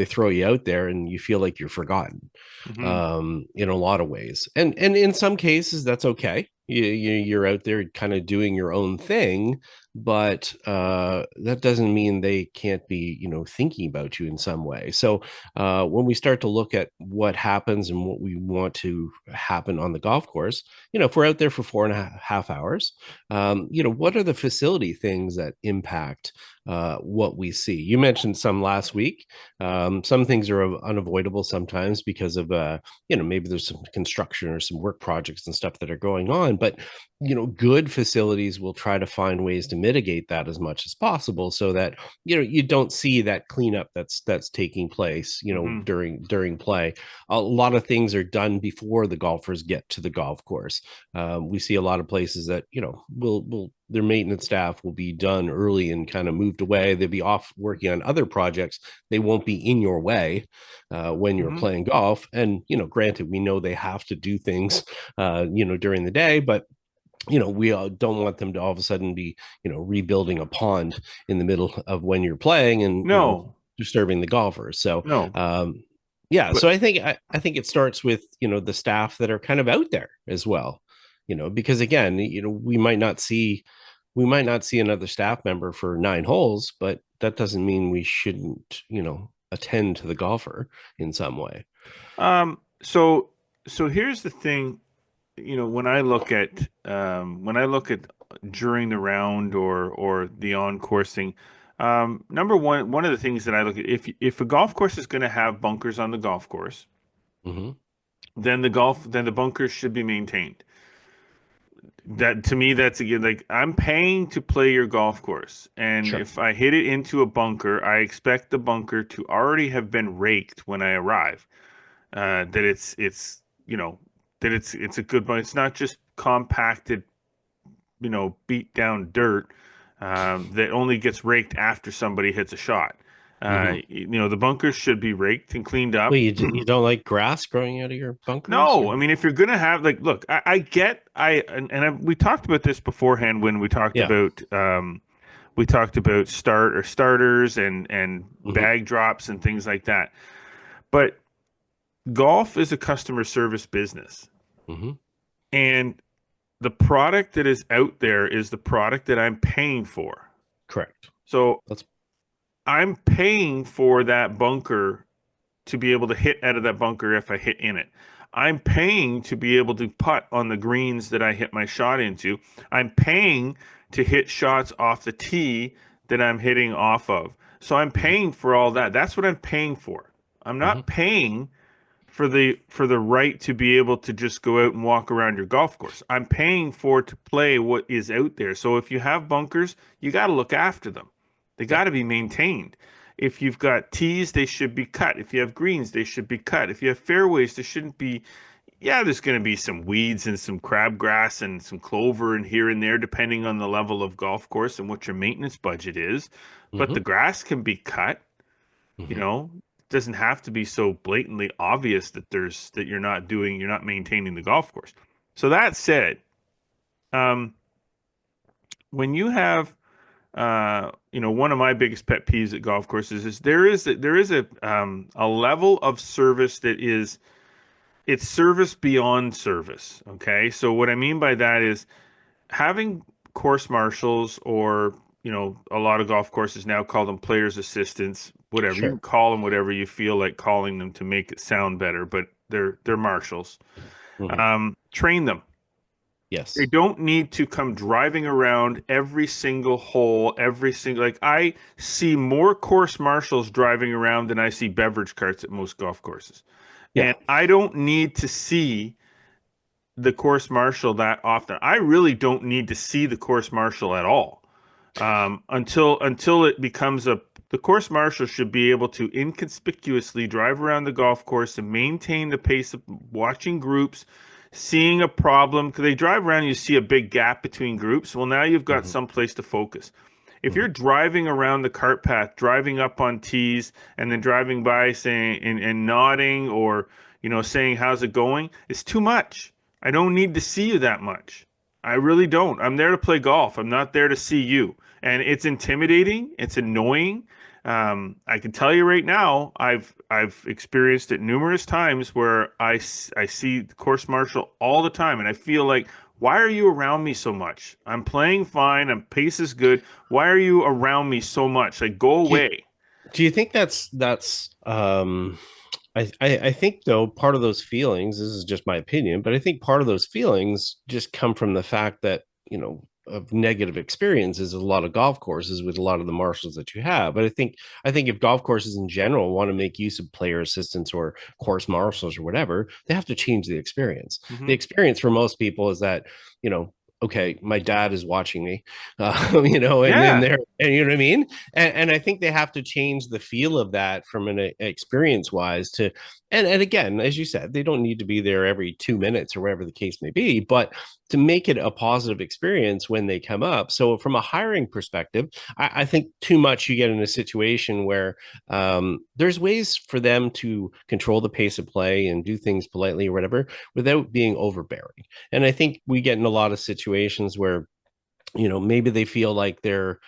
throw you out there and you feel like you're forgotten, in a lot of ways. And in some cases that's okay. You're out there kind of doing your own thing, but that doesn't mean they can't be, thinking about you in some way. So when we start to look at what happens and what we want to happen on the golf course, if we're out there for 4.5 hours, what are the facility things that impact what we see? You mentioned some last week. Some things are unavoidable sometimes because of maybe there's some construction or some work projects and stuff that are going on, but good facilities will try to find ways to mitigate that as much as possible so that you don't see that cleanup that's taking place during play. A lot of things are done before the golfers get to the golf course. We see a lot of places that will their maintenance staff will be done early and kind of moved away. They'll be off working on other projects. They won't be in your way when you're playing golf. And granted, we know they have to do things during the day, but we don't want them to all of a sudden be rebuilding a pond in the middle of when you're playing and disturbing the golfers. So so I think it starts with the staff that are kind of out there as well, because again, we might not see another staff member for 9 holes, but that doesn't mean we shouldn't attend to the golfer in some way. So here's the thing. when I look at during the round or the on coursing, number one of the things that I look at, if a golf course is going to have bunkers on the golf course, Mm-hmm. then the bunkers should be maintained. That to me, that's again like I'm paying to play your golf course, and Sure. if I hit it into a bunker, I expect the bunker to already have been raked when I arrive. That it's that it's a good bunker. It's not just compacted, beat down dirt that only gets raked after somebody hits a shot. Mm-hmm. The bunkers should be raked and cleaned up. Well, you don't like grass growing out of your bunkers? No, I mean if you're gonna have like, look, I get we talked about this beforehand when Yeah. we talked about starters and Mm-hmm. bag drops and things like that. But golf is a customer service business, Mm-hmm. and the product that is out there is the product that I'm paying for. Correct. So That's I'm paying for that bunker to be able to hit out of that bunker if I hit in it. I'm paying to be able to putt on the greens that I hit my shot into. I'm paying to hit shots off the tee that I'm hitting off of. So I'm mm-hmm. paying for all that. That's what I'm paying for. I'm Mm-hmm. not paying for the right to be able to just go out and walk around your golf course. I'm paying for to play what is out there. So if you have bunkers, you got to look after them. They Yeah. got to be maintained. If you've got tees, they should be cut. If you have greens, they should be cut. If you have fairways, there shouldn't be. Yeah, there's going to be some weeds and some crabgrass and some clover and here and there, depending on the level of golf course and what your maintenance budget is. But Mm-hmm. the grass can be cut. Mm-hmm. It doesn't have to be so blatantly obvious that you're not maintaining the golf course. So that said, um, when you have one of my biggest pet peeves at golf courses is there is a level of service that is it's service beyond service. Okay, so what I mean by that is having course marshals, or a lot of golf courses now call them players assistants, whatever you can Sure. call them, whatever you feel like calling them to make it sound better, but they're marshals. Mm-hmm. Train them. They Yes. don't need to come driving around every single hole, like I see more course marshals driving around than I see beverage carts at most golf courses. Yeah. And I don't need to see the course marshal that often. I really don't need to see the course marshal at all, until it becomes the course marshal should be able to inconspicuously drive around the golf course and maintain the pace of watching groups, seeing a problem because they drive around and you see a big gap between groups. Well, now you've got Mm-hmm. some place to focus. If Mm-hmm. you're driving around the cart path, driving up on tees, and then driving by saying and nodding, or saying how's it going, it's too much. I don't need to see you that much. I really don't. I'm there to play golf. I'm not there to see you. And it's intimidating. It's annoying. I can tell you right now, I've experienced it numerous times where I see the course marshal all the time, and I feel like, why are you around me so much? I'm playing fine. I'm pace is good. Why are you around me so much? Like, go Do you, away. do you think that's I think though part of those feelings, this is just my opinion, but I think part of those feelings just come from the fact that, of negative experiences at a lot of golf courses with a lot of the marshals that you have. But I think if golf courses in general want to make use of player assistants or course marshals or whatever, they have to change the experience. The Hmm. experience for most people is that, okay, my dad is watching me, and then Yeah. there, and you know what I mean? And I think they have to change the feel of that from an experience wise to, and again, as you said, they don't need to be there every 2 minutes or whatever the case may be, but to make it a positive experience when they come up. So from a hiring perspective, I think too much you get in a situation where there's ways for them to control the pace of play and do things politely or whatever without being overbearing. And I think we get in a lot of situations where, maybe they feel like they're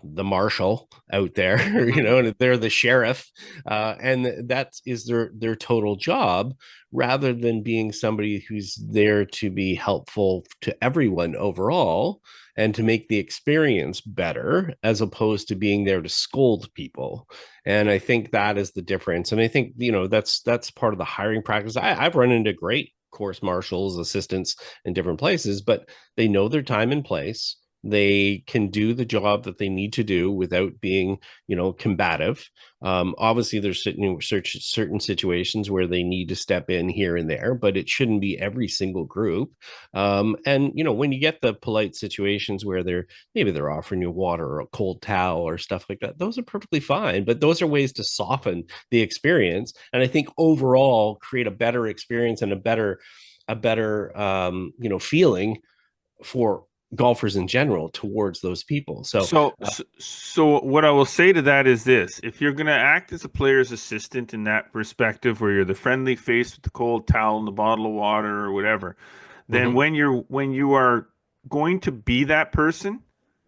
the marshal out there, Hmm. and they're the sheriff, and that is their total job, rather than being somebody who's there to be helpful to everyone overall and to make the experience better, as opposed to being there to scold people. And I think that is the difference. And I think that's part of the hiring practice. I've run into great course marshals, assistants in different places, but they know their time and place. They can do the job that they need to do without being, combative. Obviously, there's certain situations where they need to step in here and there, but it shouldn't be every single group. And when you get the polite situations where they're offering you water or a cold towel or stuff like that, those are perfectly fine. But those are ways to soften the experience, and I think overall create a better experience and a better feeling for golfers in general towards those people. So what I will say to that is this: if you're going to act as a player's assistant in that perspective, where you're the friendly face with the cold towel and the bottle of water or whatever, then when you are going to be that person,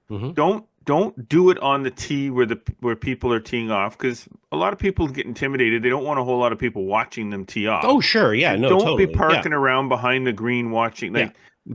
don't do it on the tee where people are teeing off, because a lot of people get intimidated. They don't want a whole lot of people watching them tee off. Oh, sure, yeah, no, don't totally. be parking around behind the green watching. Yeah.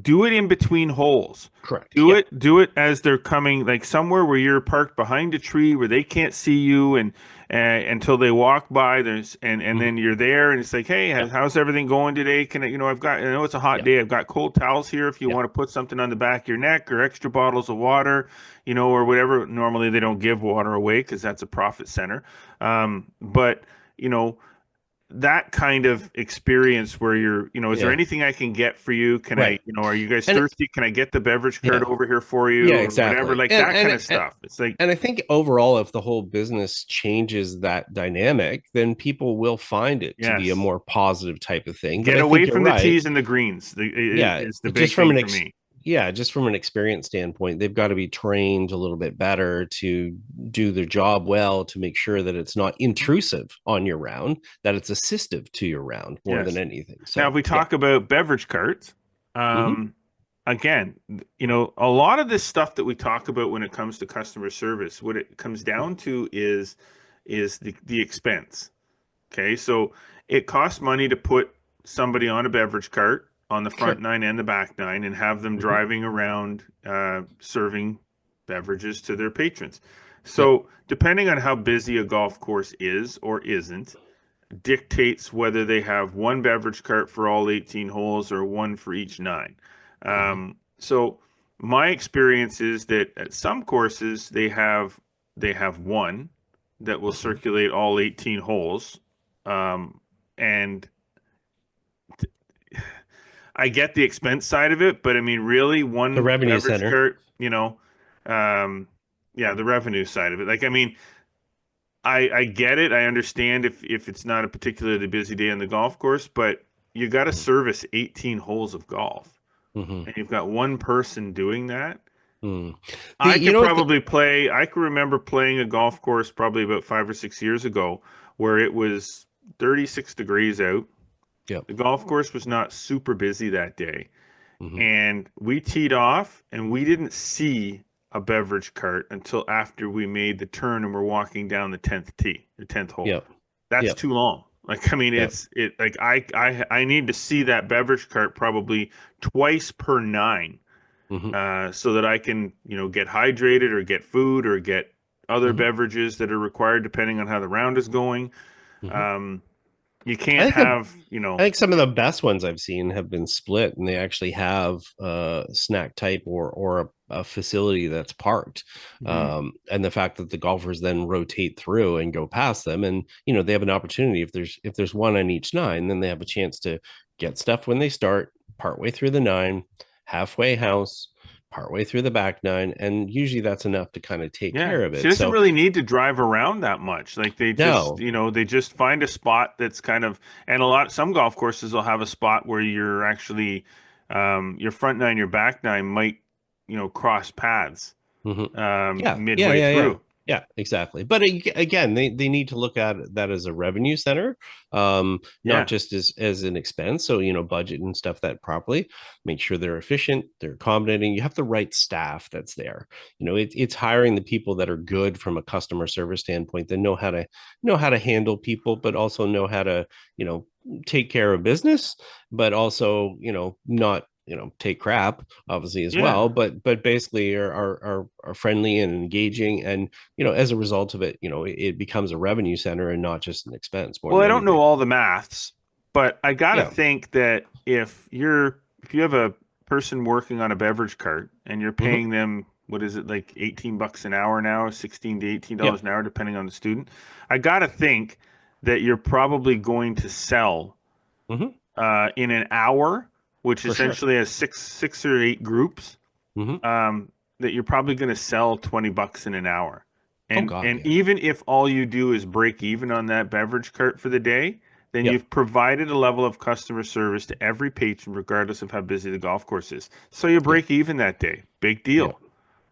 Do it in between holes. Correct. Do it as they're coming, like somewhere where you're parked behind a tree where they can't see you, and until they walk by. Then you're there, and it's like, hey, how's everything going today? Can I, I know it's a hot day. I've got cold towels here if you want to put something on the back of your neck, or extra bottles of water, or whatever. Normally they don't give water away because that's a profit center. But that kind of experience where you're, is there anything I can get for you? Can I, are you guys thirsty? Can I get the beverage cart over here for you? Yeah, exactly. Whatever, like that kind of stuff. It's like, and I think overall, if the whole business changes that dynamic, then people will find it to be a more positive type of thing. Get away from the tees and the greens. Is the big thing for me. Yeah, just from an experience standpoint, they've got to be trained a little bit better to do their job well, to make sure that it's not intrusive on your round, that it's assistive to your round more than anything. So, now, if we talk about beverage carts, again, a lot of this stuff that we talk about when it comes to customer service, what it comes down to is the expense. Okay, so it costs money to put somebody on a beverage cart on the front nine and the back nine, and have them driving around serving beverages to their patrons. So depending on how busy a golf course is or isn't, dictates whether they have one beverage cart for all 18 holes or one for each nine. So my experience is that at some courses they have one that will circulate all 18 holes, and I get the expense side of it, but I mean, really, the revenue center, cart, the revenue side of it. Like, I mean, I get it. I understand if it's not a particularly busy day on the golf course, but you got to service 18 holes of golf, and you've got one person doing that. I can remember playing a golf course probably about 5 or 6 years ago where it was 36 degrees out. The golf course was not super busy that day. And we teed off, and we didn't see a beverage cart until after we made the turn and we're walking down the 10th hole. That's too long. Like, I mean, I need to see that beverage cart probably twice per nine, so that I can, get hydrated or get food or get other beverages that are required depending on how the round is going. You can't have, I think some of the best ones I've seen have been split, and they actually have snack type or a facility that's parked. And the fact that the golfers then rotate through and go past them, and they have an opportunity. If there's one on each nine, then they have a chance to get stuff when they start, partway through the nine, halfway house, partway through the back nine, and usually that's enough to kind of take care of it. She doesn't really need to drive around that much. Like, they just, they just find a spot that's kind of, and some golf courses will have a spot where you're actually, your front nine, your back nine might, cross paths midway through. Yeah, exactly. But again, they need to look at that as a revenue center, not just as an expense. So, budget and stuff that properly, make sure they're efficient, they're accommodating. You have the right staff that's there. It's hiring the people that are good from a customer service standpoint, that know how to handle people, but also know how to, take care of business, but also, not take crap, obviously, as well, but basically are friendly and engaging, and as a result of it, it becomes a revenue center and not just an expense. Well, I don't know all the maths, but I gotta think that if you have a person working on a beverage cart and you're Mhm. paying them, what is it, like $18 an hour now, 16 to $18 Yeah. an hour, depending on the student. I got to think that you're probably going to sell Mhm. in an hour, which For sure. essentially has six or eight groups, Mhm. that you're probably going to sell $20 in an hour. Oh And God, and yeah. even if all you do is break even on that beverage cart for the day, then Yeah. you've provided a level of customer service to every patron, regardless of how busy the golf course is. So you Yeah. break even that day. Big Yeah. deal.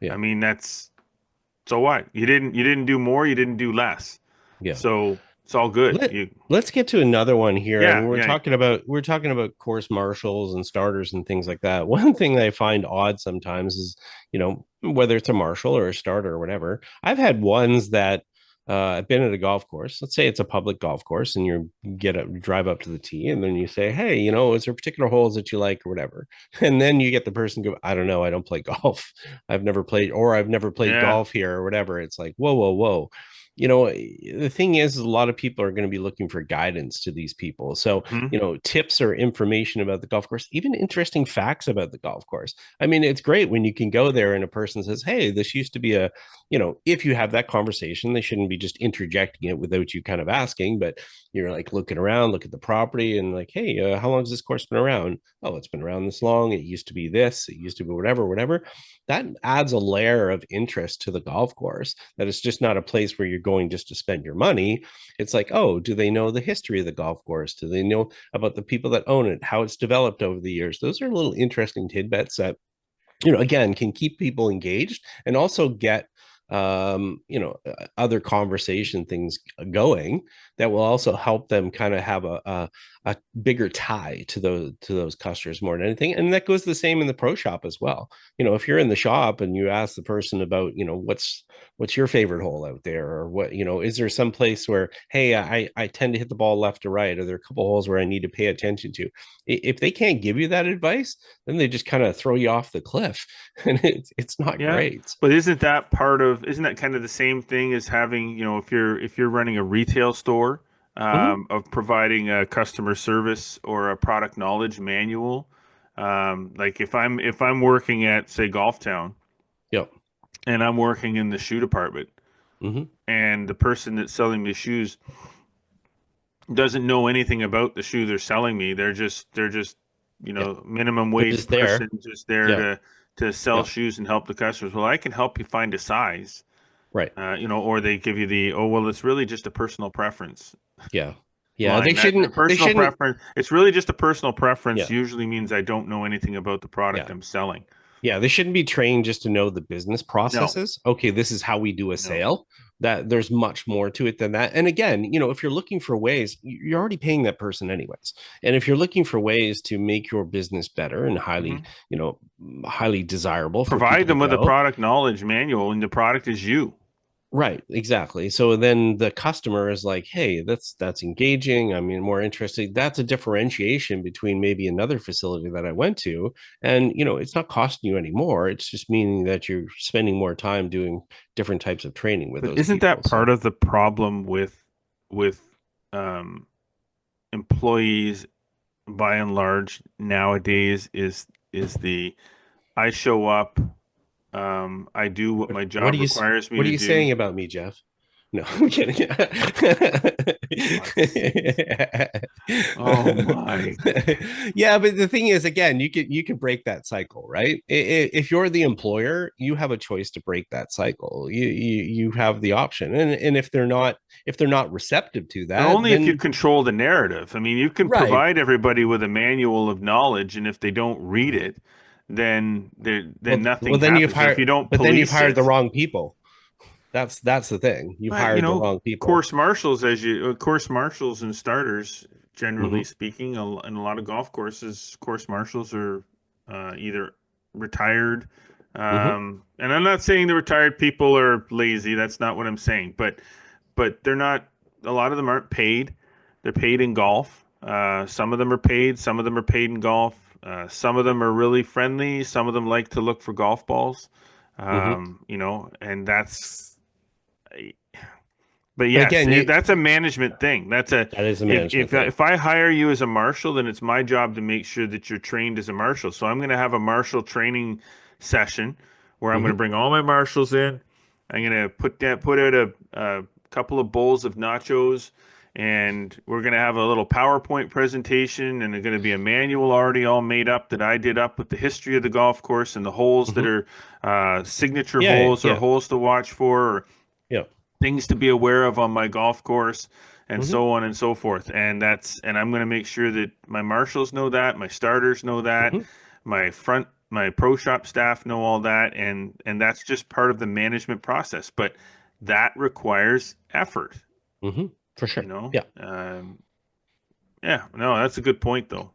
I Yeah. mean, that's so what? You didn't do more, you didn't do less. Yeah. So it's all good. Let let's get to another one here. I mean, Yeah, yeah. we're talking about course marshals and starters and things like that. One thing that I find odd sometimes is, whether it's a marshal or a starter or whatever. I've had ones that I've been at a golf course. Let's say it's a public golf course, and drive up to the tee, and then you say, "Hey, is there particular holes that you like or whatever?" And then you get the person go, "I don't know. I don't play golf. I've never played Yeah. golf here or whatever." It's like, whoa, whoa, whoa. The thing is a lot of people are going to be looking for guidance to these people. So, Hmm. tips or information about the golf course, even interesting facts about the golf course. I mean, it's great when you can go there and a person says, "Hey, this used to be if you have that conversation, they shouldn't be just interjecting it without you kind of asking, but you're like looking around, look at the property and like, "Hey, how long has this course been around?" "Oh, it's been around this long. It used to be this, it used to be whatever, whatever." That adds a layer of interest to the golf course, that it's just not a place where you're going just to spend your money. It's like, oh, do they know the history of the golf course? Do they know about the people that own it, how it's developed over the years? Those are little interesting tidbits that, again, can keep people engaged and also get other conversation things going that will also help them kind of have a bigger tie to those customers more than anything. And that goes the same in the pro shop as well. If you're in the shop and you ask the person about, what's your favorite hole out there, or what, is there some place where, hey, I tend to hit the ball left or right, or there are a couple holes where I need to pay attention to. If they can't give you that advice, then they just kind of throw you off the cliff, and it's not Yeah. great. But isn't that kind of the same thing as having, if you're running a retail store, Mhm. of providing a customer service or a product knowledge manual? Like if I'm working at, say, Golf Town, Yep. and I'm working in the shoe department, Hmm. and the person that's selling me shoes doesn't know anything about the shoe they're selling me. They're just Yeah. minimum They're wage just there. person, just there Yeah. to sell Yeah. shoes and help the customers. Well, I can help you find a size, Right. or they give you oh, well, it's really just a personal preference Yeah. Yeah. line. That a They personal shouldn't. preference, it's really just a personal preference Yeah. usually means I don't know anything about the product Yeah. I'm selling. Yeah, they shouldn't be trained just to know the business No, processes. Okay, this is how we do a no. sale. That there's much more to it than that. And again, if you're looking for ways, you're already paying that person anyways. And if you're looking for ways to make your business better and Hmm. highly desirable for Provide people to them with a go, product knowledge manual, and the product is you. right, exactly. So then the customer is like, "Hey, that's engaging. I mean, more interesting." That's a differentiation between maybe another facility that I went to, and it's not costing you any more. It's just meaning that you're spending more time doing different types of training with But those isn't people. that part So, of the problem with um, employees by and large nowadays is the I show up, I do what my what are job you requires me what are to you do. saying about me, Jeff? No, I'm kidding. God's sake. Oh my. Yeah, but the thing is, again, you can break that cycle, right? If you're the employer, you have a choice to break that cycle. You have the option, and if they're not receptive to But that, only if you then control the narrative. I mean, you can right. provide everybody with a manual of knowledge, and if they don't read it, then Well, nothing happens. If you don't then you've police hired the it. wrong people. That's the thing. You've But hired the wrong people. course marshals and starters, generally Hmm. speaking, in a lot of golf courses, course marshals are either retired, Hmm. and I'm not saying the retired people are lazy. That's not what I'm saying. But they're not. A lot of them aren't paid. They're paid in golf. Some of them are paid. Some of them are paid in golf. Some of them are really friendly. Some of them like to look for golf balls. Hmm. And that's But yes, again, that's a management thing. That is a management thing. If I hire you as a marshal, then it's my job to make sure that you're trained as a marshal. So I'm going to have a marshal training session where I'm going to bring all my marshals in. I'm going to put out a couple of bowls of nachos, and we're going to have a little PowerPoint presentation, and there's going to be a manual already all made up that I did up with the history of the golf course and the holes that are signature holes or holes to watch for, or things to be aware of on my golf course, and so on and so forth. And I'm going to make sure that my marshals know that, my starters know that, my pro shop staff know all that, and that's just part of the management process. But that requires effort. For sure. No, that's a good point, though.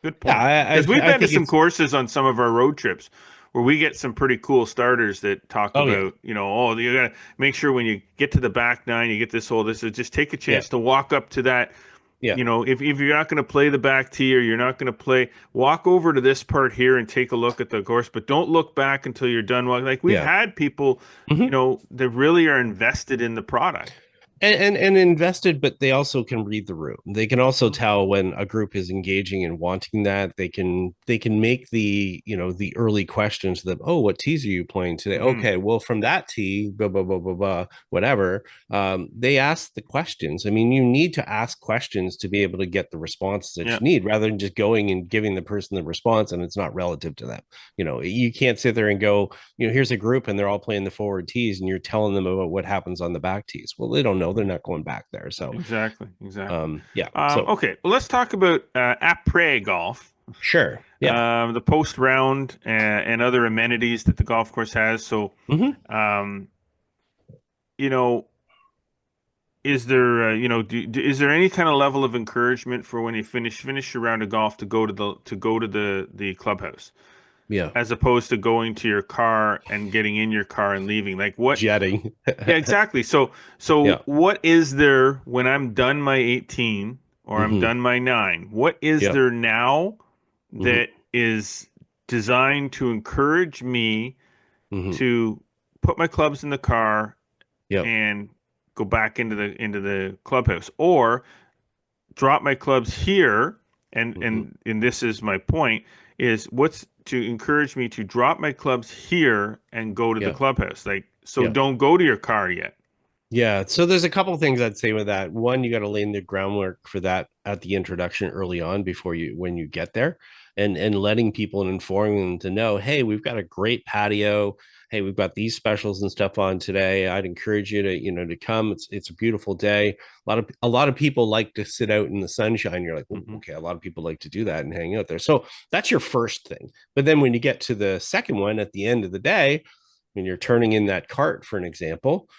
Good point. Yeah, because we've been to some courses on some of our road trips where we get some pretty cool starters that talk about, you got to make sure when you get to the back nine, you get this hole. Just take a chance to walk up to that. Yeah. If you're not going to play the back tee, or you're not going to play, walk over to this part here and take a look at the course, but don't look back until you're done walking. Like we've had people, that really are invested in the product. And invested, but they also can read the room. They can also tell when a group is engaging and wanting that. They can make the the early questions to them. Oh, what tees are you playing today? Okay, well, from that tee, blah blah blah blah blah, whatever. They ask the questions. I mean, you need to ask questions to be able to get the responses that you need, rather than just going and giving the person the response and it's not relative to them. You can't sit there and go, here's a group and they're all playing the forward tees, and you're telling them about what happens on the back tees. Well, they don't know. They're not going back there. So exactly. Okay, well, let's talk about après golf. Sure. Yeah. The post round and other amenities that the golf course has. So, is there is there any kind of level of encouragement for when you finish your round of golf to go to the clubhouse? Yeah. As opposed to going to your car and getting in your car and leaving. Like what? Jetting. Yeah, exactly. So what is there when I'm done my 18 or I'm done my 9? What is there now that is designed to encourage me to put my clubs in the car and go back into the clubhouse, or drop my clubs here? And this is my point, is what's to encourage me to drop my clubs here and go to the clubhouse. Like, don't go to your car yet. Yeah. So there's a couple of things I'd say with that. One, you got to lay the groundwork for that at the introduction early on when you get there, and letting people and informing them to know, hey, we've got a great patio. Hey, we've got these specials and stuff on today. I'd encourage you to to come. It's a beautiful day. A lot of people like to sit out in the sunshine. You're like, okay, a lot of people like to do that and hang out there. So that's your first thing. But then when you get to the second one at the end of the day, when you're turning in that cart, for an example,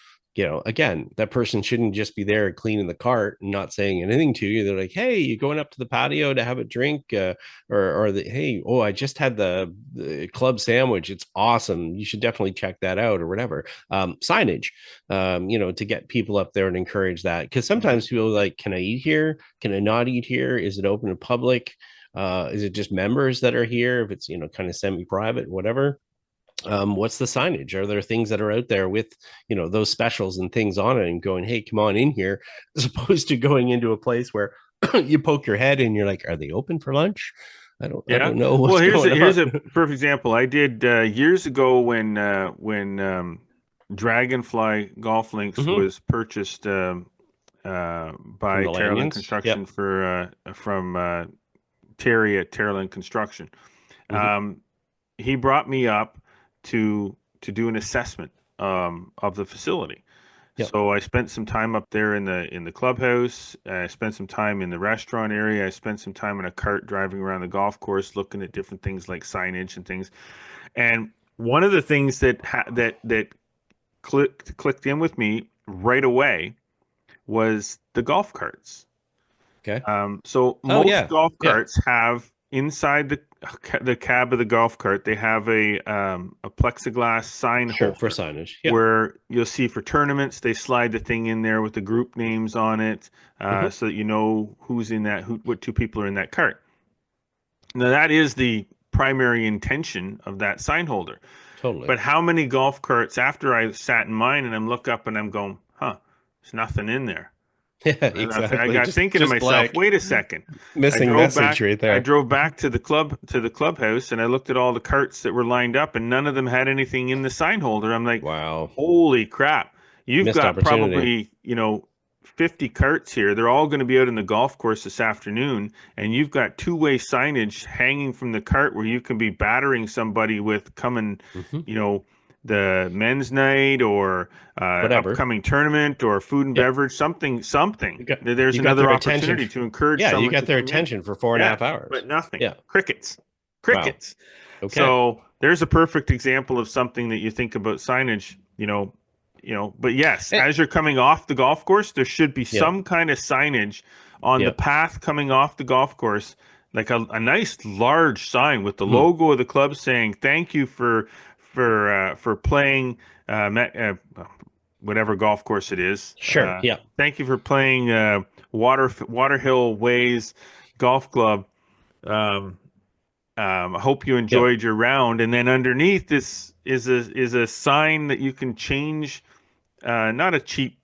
again, that person shouldn't just be there cleaning the cart and not saying anything to you. They're like, hey, you going up to the patio to have a drink? Hey, I just had the club sandwich. It's awesome. You should definitely check that out, or whatever. Signage, to get people up there and encourage that. Because sometimes people are like, can I eat here? Can I not eat here? Is it open to public? Is it just members that are here? If it's, kind of semi-private, whatever. What's the signage? Are there things that are out there with those specials and things on it, and going, hey, come on in here, as opposed to going into a place where you poke your head and you're like, are they open for lunch? I don't know. Well, here's a perfect example. I did years ago when Dragonfly Golf Links was purchased by Terraland Construction from Terry at Terraland Construction. He brought me up to do an assessment of the facility. So I spent some time up there in the clubhouse. I spent some time in the restaurant area. I spent some time in a cart driving around the golf course, looking at different things like signage and things. And one of the things that clicked in with me right away was the golf carts. Okay. So most golf carts have, inside the cab of the golf cart, they have a plexiglass sign holder for signage, where you'll see for tournaments, they slide the thing in there with the group names on it, so that you know who's in that, what two people are in that cart. Now that is the primary intention of that sign holder. Totally. But how many golf carts, after I sat in mine and I'm look up and I'm going, There's nothing in there. Yeah, I exactly. got thinking to myself, blank. wait a second. Missing message right there. I drove back to the clubhouse, and I looked at all the carts that were lined up, and none of them had anything in the sign holder. I'm like, Wow. holy crap. You've Missed got opportunity. probably, 50 carts here. They're all going to be out in the golf course this afternoon, and you've got two-way signage hanging from the cart where you can be battering somebody with coming, Mhm. the men's night or Whatever. upcoming tournament or food and Yeah. beverage, something. There's you got another their opportunity attention. to encourage Yeah, you someone got to their come in. attention for 4.5 hours. But nothing. Yeah. Crickets. Wow. Okay. So there's a perfect example of something that you think about signage, but yes, Eh, as you're coming off the golf course, there should be Yeah. some kind of signage on the Yeah. path coming off the golf course, like a nice large sign with the Hmm. logo of the club saying thank you for playing whatever golf course it is. Sure. Yeah. Thank you for playing Waterhill Ways Golf Club. I hope you Yeah. enjoyed your round. And then underneath this is a sign that you can change, not a cheap,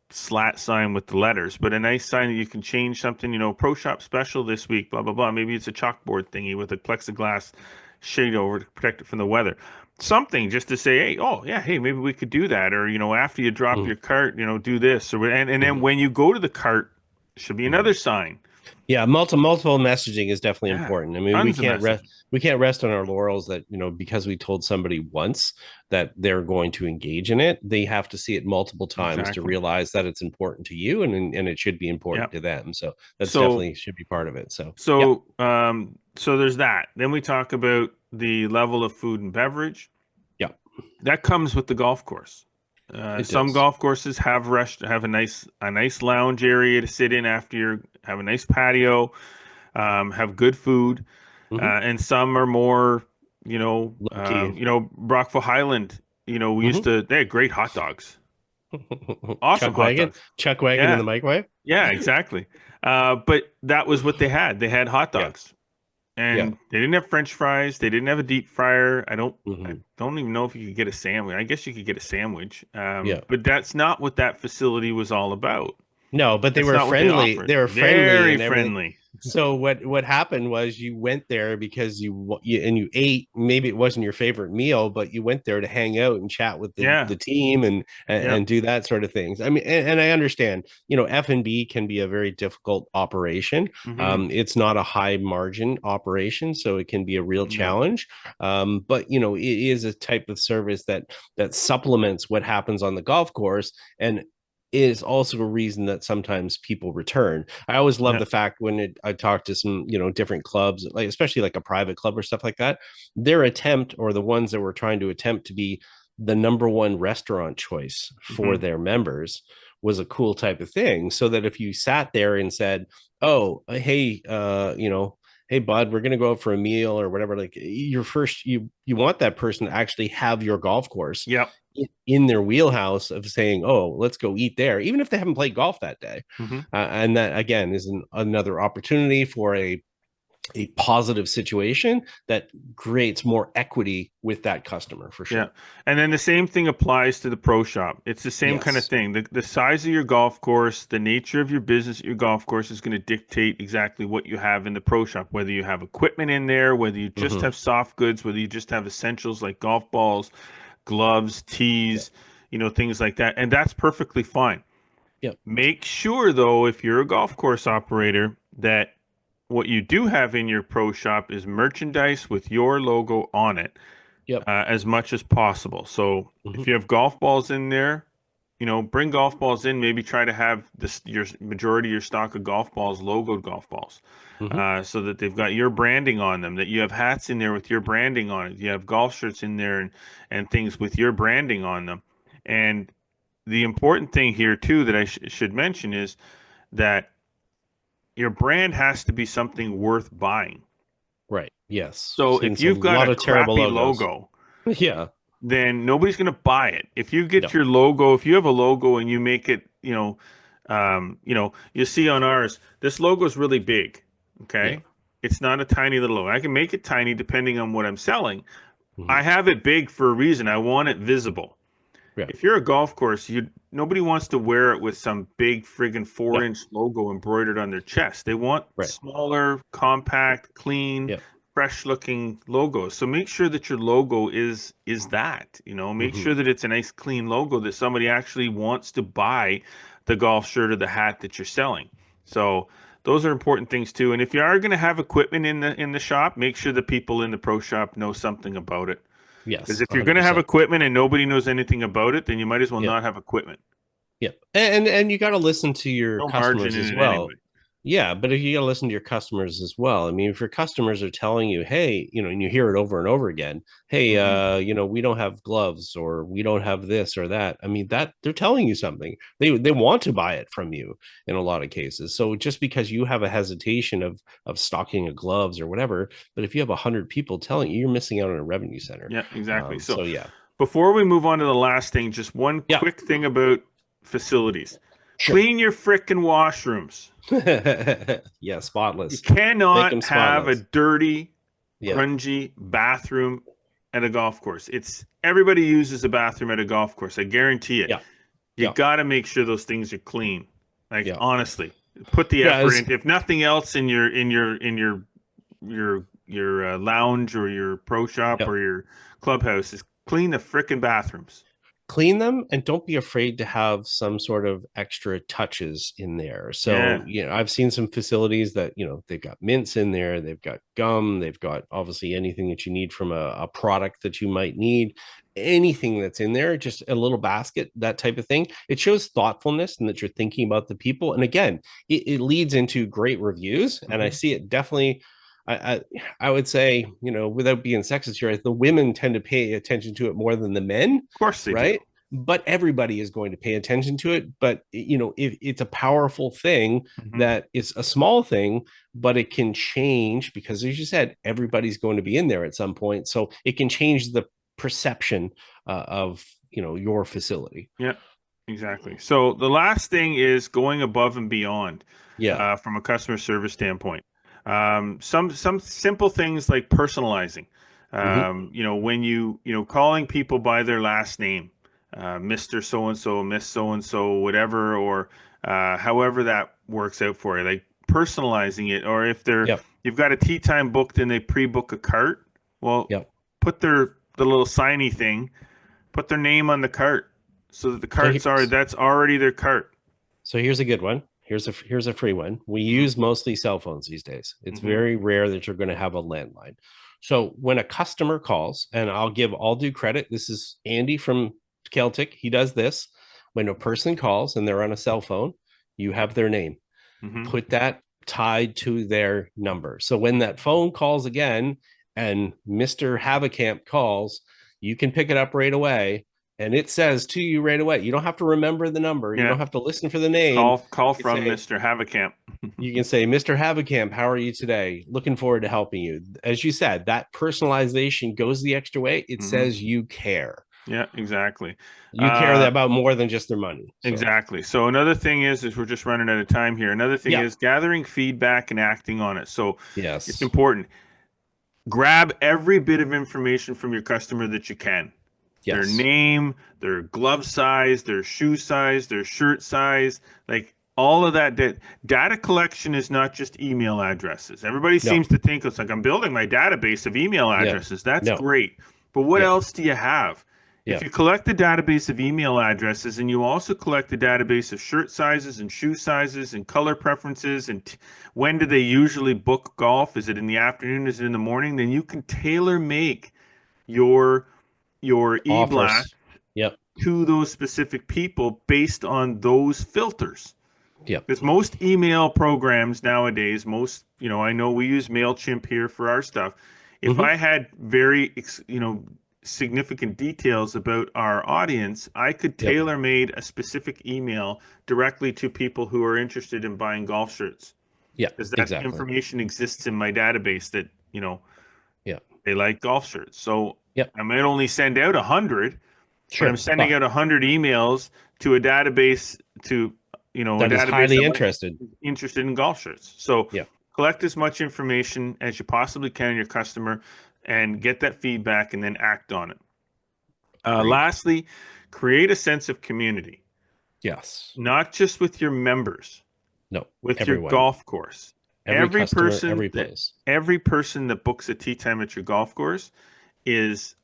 slat sign with the letters, but a nice sign that you can change something, pro shop special this week, blah, blah, blah. Maybe it's a chalkboard thingy with a plexiglass shade over to protect it from the weather. Something just to say, hey, oh yeah, hey, maybe we could do that. Or, after you drop Mm. your cart, do this. Or and then Mhm. when you go to the cart, should be another sign. Yeah, multiple messaging is definitely Yeah, important. I mean, tons of messaging. we can't rest on our laurels that, because we told somebody once that they're going to engage in it, they have to see it multiple times to Exactly. realize that it's important to you and it should be important to them. So that's definitely should be part of it. So there's that. Then we talk about the level of food and beverage. Yeah. That comes with the golf course. Some does. golf courses have a nice lounge area to sit in after have a nice patio, have good food, Mhm. and some are more, Low key. Brockville Highland. We used to they had great hot dogs, awesome hot dogs. Chuck wagon in the microwave. Yeah, exactly. But that was what they had. They had hot Yeah. dogs. And they didn't have French fries. They didn't have a deep fryer. I don't even know if you could get a sandwich. I guess you could get a sandwich. But that's not what that facility was all about. No, but they That's were not what friendly. offered. They were friendly, Very and everything. friendly. So what happened was you went there because you ate. Maybe it wasn't your favorite meal, but you went there to hang out and chat with the team and do that sort of things. I mean, and I understand. F&B can be a very difficult operation. Mhm. It's not a high margin operation, so it can be a real challenge. But it is a type of service that supplements what happens on the golf course and is also a reason that sometimes people return. I always love the fact when I talk to some, different clubs, like especially like a private club or stuff like that, their attempt or the ones that were trying to attempt to be the number one restaurant choice for their members was a cool type of thing. So that if you sat there and said, oh, hey, hey bud, we're gonna go out for a meal or whatever, like your first you want that person to actually have your golf course in their wheelhouse of saying, oh, let's go eat there, even if they haven't played golf that day. And that again is another opportunity for a positive situation that creates more equity with that customer for sure. Yeah. And then the same thing applies to the pro shop. It's the same kind of thing. The size of your golf course, the nature of your business at your golf course is going to dictate exactly what you have in the pro shop, whether you have equipment in there, whether you just have soft goods, whether you just have essentials like golf balls, gloves, tees, things like that. And that's perfectly fine. Make sure, though, if you're a golf course operator, that what you do have in your pro shop is merchandise with your logo on it as much as possible. So if you have golf balls in there, bring golf balls in. Maybe try to have your majority of your stock of golf balls logoed golf balls, so that they've got your branding on them. That you have hats in there with your branding on it. You have golf shirts in there and things with your branding on them. And the important thing here too that I should mention is that your brand has to be something worth buying. Right. Yes. So if you've got a crappy logo, then nobody's going to buy it. If you get your logo, if you have a logo and you make it, you see on ours, this logo is really big. Okay. It's not a tiny little logo. I can make it tiny depending on what I'm selling. I have it big for a reason. I want it visible. Yeah. If you're a golf course, nobody wants to wear it with some big friggin' Yeah. 4-inch logo embroidered on their chest. They want Right. smaller, compact, clean, Yeah. fresh looking logos. So make sure that your logo is that, make Mhm. sure that it's a nice clean logo that somebody actually wants to buy the golf shirt or the hat that you're selling. So those are important things too. And if you are going to have equipment in the shop, make sure the people in the pro shop know something about it. Because Yes, if you're going to have 100%. equipment and nobody knows anything about it, then you might as well Yeah. not have equipment. Yeah. And you got to listen to your No margin customers in as it well. anyway. Yeah, but if you got to listen to your customers as well. I mean, if your customers are telling you, "Hey," and you hear it over and over again, "Hey, we don't have gloves or we don't have this or that." I mean, that they're telling you something. They want to buy it from you in a lot of cases. So just because you have a hesitation of stocking of gloves or whatever, but if you have 100 people telling you, you're missing out on a revenue center. Yeah, exactly. So So yeah. before we move on to the last thing, just one Yeah. quick thing about facilities. Sure. Clean your frickin' washrooms. Yeah, You spotless. Make them cannot have a spotless. dirty, Yeah. grungy bathroom at a golf course. Everybody uses a bathroom at a golf course. I guarantee it. Yeah. You Yeah. got to make sure those things are clean. Like Yeah. honestly, put the Yeah. effort into. If nothing else, in your lounge or your pro shop Yeah. or your clubhouse, is clean the frickin' bathrooms. Clean them and don't be afraid to have some sort of extra touches in there. So, Yeah. I've seen some facilities that, they've got mints in there, they've got gum, they've got obviously anything that you need from a product that you might need, anything that's in there, just a little basket, that type of thing. It shows thoughtfulness and that you're thinking about the people. And again, it leads into great reviews. And I see it definitely. I would say, without being sexist here, the women tend to pay attention to it more than the men, Of course they do. right? But everybody is going to pay attention to it. But if it's a powerful thing that is a small thing, but it can change because, as you said, everybody's going to be in there at some point, so it can change the perception of your facility. Yeah, exactly. So the last thing is going above and beyond. Yeah. From a customer service standpoint. Some simple things like personalizing. When calling people by their last name, Mr. So and so, Miss so and so, whatever, or however that works out for you. Like personalizing it, or if you've got a tea time booked and they pre-book a cart, well, put the little signy thing, put their name on the cart, so that the cart's that's already their cart. So here's a good one. Here's a free one. We use mostly cell phones these days. It's very rare that you're going to have a landline. So when a customer calls, and I'll give all due credit, this is Andy from Celtic. He does this. When a person calls and they're on a cell phone, you have their name. Put that tied to their number. So when that phone calls again and Mr. Havacamp calls, you can pick it up right away. And it says to you right away. You don't have to remember the number. You don't have to listen for the name. Call from Mr. Havacamp. You can say, Mr. Havacamp, how are you today? Looking forward to helping you. As you said, that personalization goes the extra way. It says you care. Yeah, exactly. You care about more than just their money. So. Exactly. So another thing is we're just running out of time here. Another thing is gathering feedback and acting on it. So it's important. Grab every bit of information from your customer that you can. Their name, their glove size, their shoe size, their shirt size, like all of that. Data collection is not just email addresses. Everybody seems to think it's like, I'm building my database of email addresses. That's great. But what else do you have? If you collect the database of email addresses and you also collect the database of shirt sizes and shoe sizes and color preferences and when do they usually book golf? Is it in the afternoon? Is it in the morning? Then you can tailor make your e-blast to those specific people based on those filters. Because most email programs nowadays, I know we use MailChimp here for our stuff. If I had very, significant details about our audience, I could tailor-made a specific email directly to people who are interested in buying golf shirts. Yeah, because that information exists in my database that, they like golf shirts. So I might only send out 100, but I'm sending out 100 emails to a database that is highly interested in golf shirts. So collect as much information as you possibly can on your customer and get that feedback and then act on it. Lastly, create a sense of community, Yes. not just with your members, No. with Everyone. your golf course. Every customer, every place. Every person that books a tee time at your golf course is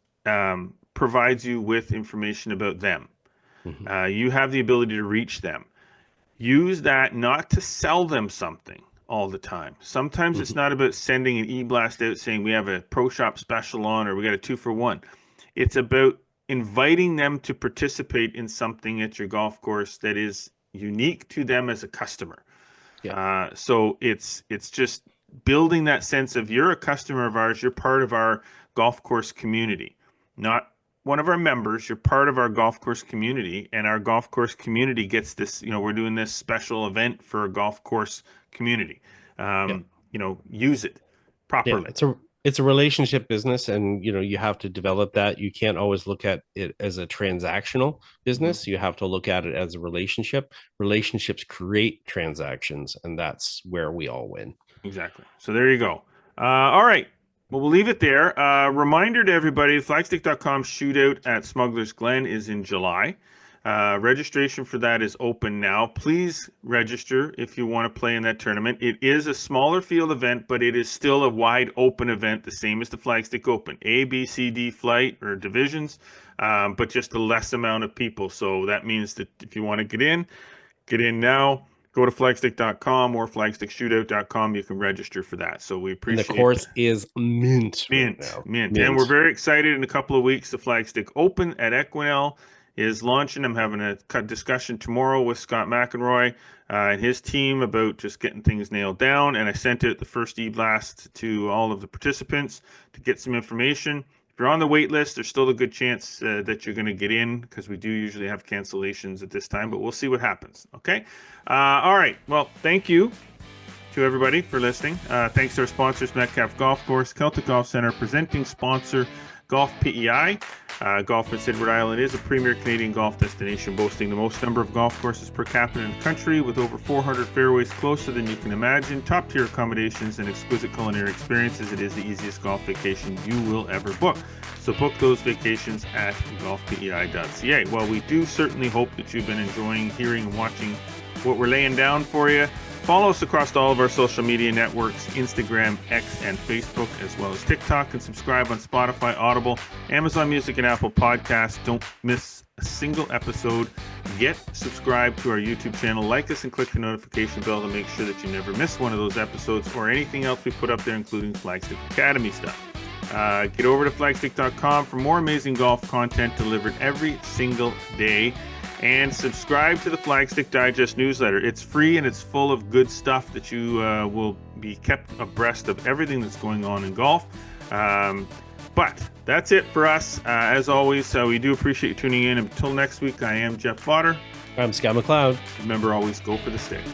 provides you with information about them. Mhm. You have the ability to reach them. Use that not to sell them something all the time. Sometimes it's Mhm. not about sending an e-blast out saying we have a pro shop special on or we got a 2-for-1. It's about inviting them to participate in something at your golf course that is unique to them as a customer. Yeah. So it's just building that sense of you're a customer of ours, you're part of our golf course community, not one of our members. You're part of our golf course community, and our golf course community gets this. We're doing this special event for a golf course community. Yeah. Use it Yeah, properly. it's a relationship business, and you have to develop that. You can't always look at it as a transactional business. You have to look at it as a relationship. Relationships create transactions, and that's where we all win. Exactly. So there you go. All right. Well, we'll leave it there. Reminder to everybody, flagstick.com shootout at Smuggler's Glen is in July. Registration for that is open now. Please register if you want to play in that tournament. It is a smaller field event, but it is still a wide open event, the same as the Flagstick Open. A, B, C, D flight or divisions, but just a less amount of people. So that means that if you want to get in now. Go to flagstick.com or flagstickshootout.com. You can register for that. So we And appreciate the course is mint right now. Mint. And we're very excited. In a couple of weeks, the Flagstick Open at Equinel is launching. I'm having a discussion tomorrow with Scott McEnroy and his team about just getting things nailed down. And I sent out the first e-blast to all of the participants to get some information. If you're on the wait list, there's still a good chance that you're going to get in, because we do usually have cancellations at this time, but we'll see what happens. Okay. All right. Well, thank you to everybody for listening. Thanks to our sponsors, Metcalf Golf Course, Celtic Golf Center, presenting sponsor, Golf PEI. Golf Prince Edward Island is a premier Canadian golf destination, boasting the most number of golf courses per capita in the country, with over 400 fairways closer than you can imagine, top-tier accommodations, and exquisite culinary experiences. It is the easiest golf vacation you will ever book. So book those vacations at golfpei.ca. Well, we do certainly hope that you've been enjoying hearing and watching what we're laying down for you. Follow us across all of our social media networks, Instagram, X, and Facebook, as well as TikTok, and subscribe on Spotify, Audible, Amazon Music, and Apple Podcasts. Don't miss a single episode. Get subscribed to our YouTube channel, like us, and click the notification bell to make sure that you never miss one of those episodes or anything else we put up there, including Flagstick Academy stuff. Get over to flagstick.com for more amazing golf content delivered every single day. And subscribe to the Flagstick Digest newsletter. It's free and it's full of good stuff that you will be kept abreast of everything that's going on in golf. But that's it for us. As always, we do appreciate you tuning in. Until next week, I am Jeff Potter. I'm Scott McLeod. Remember, always go for the stick.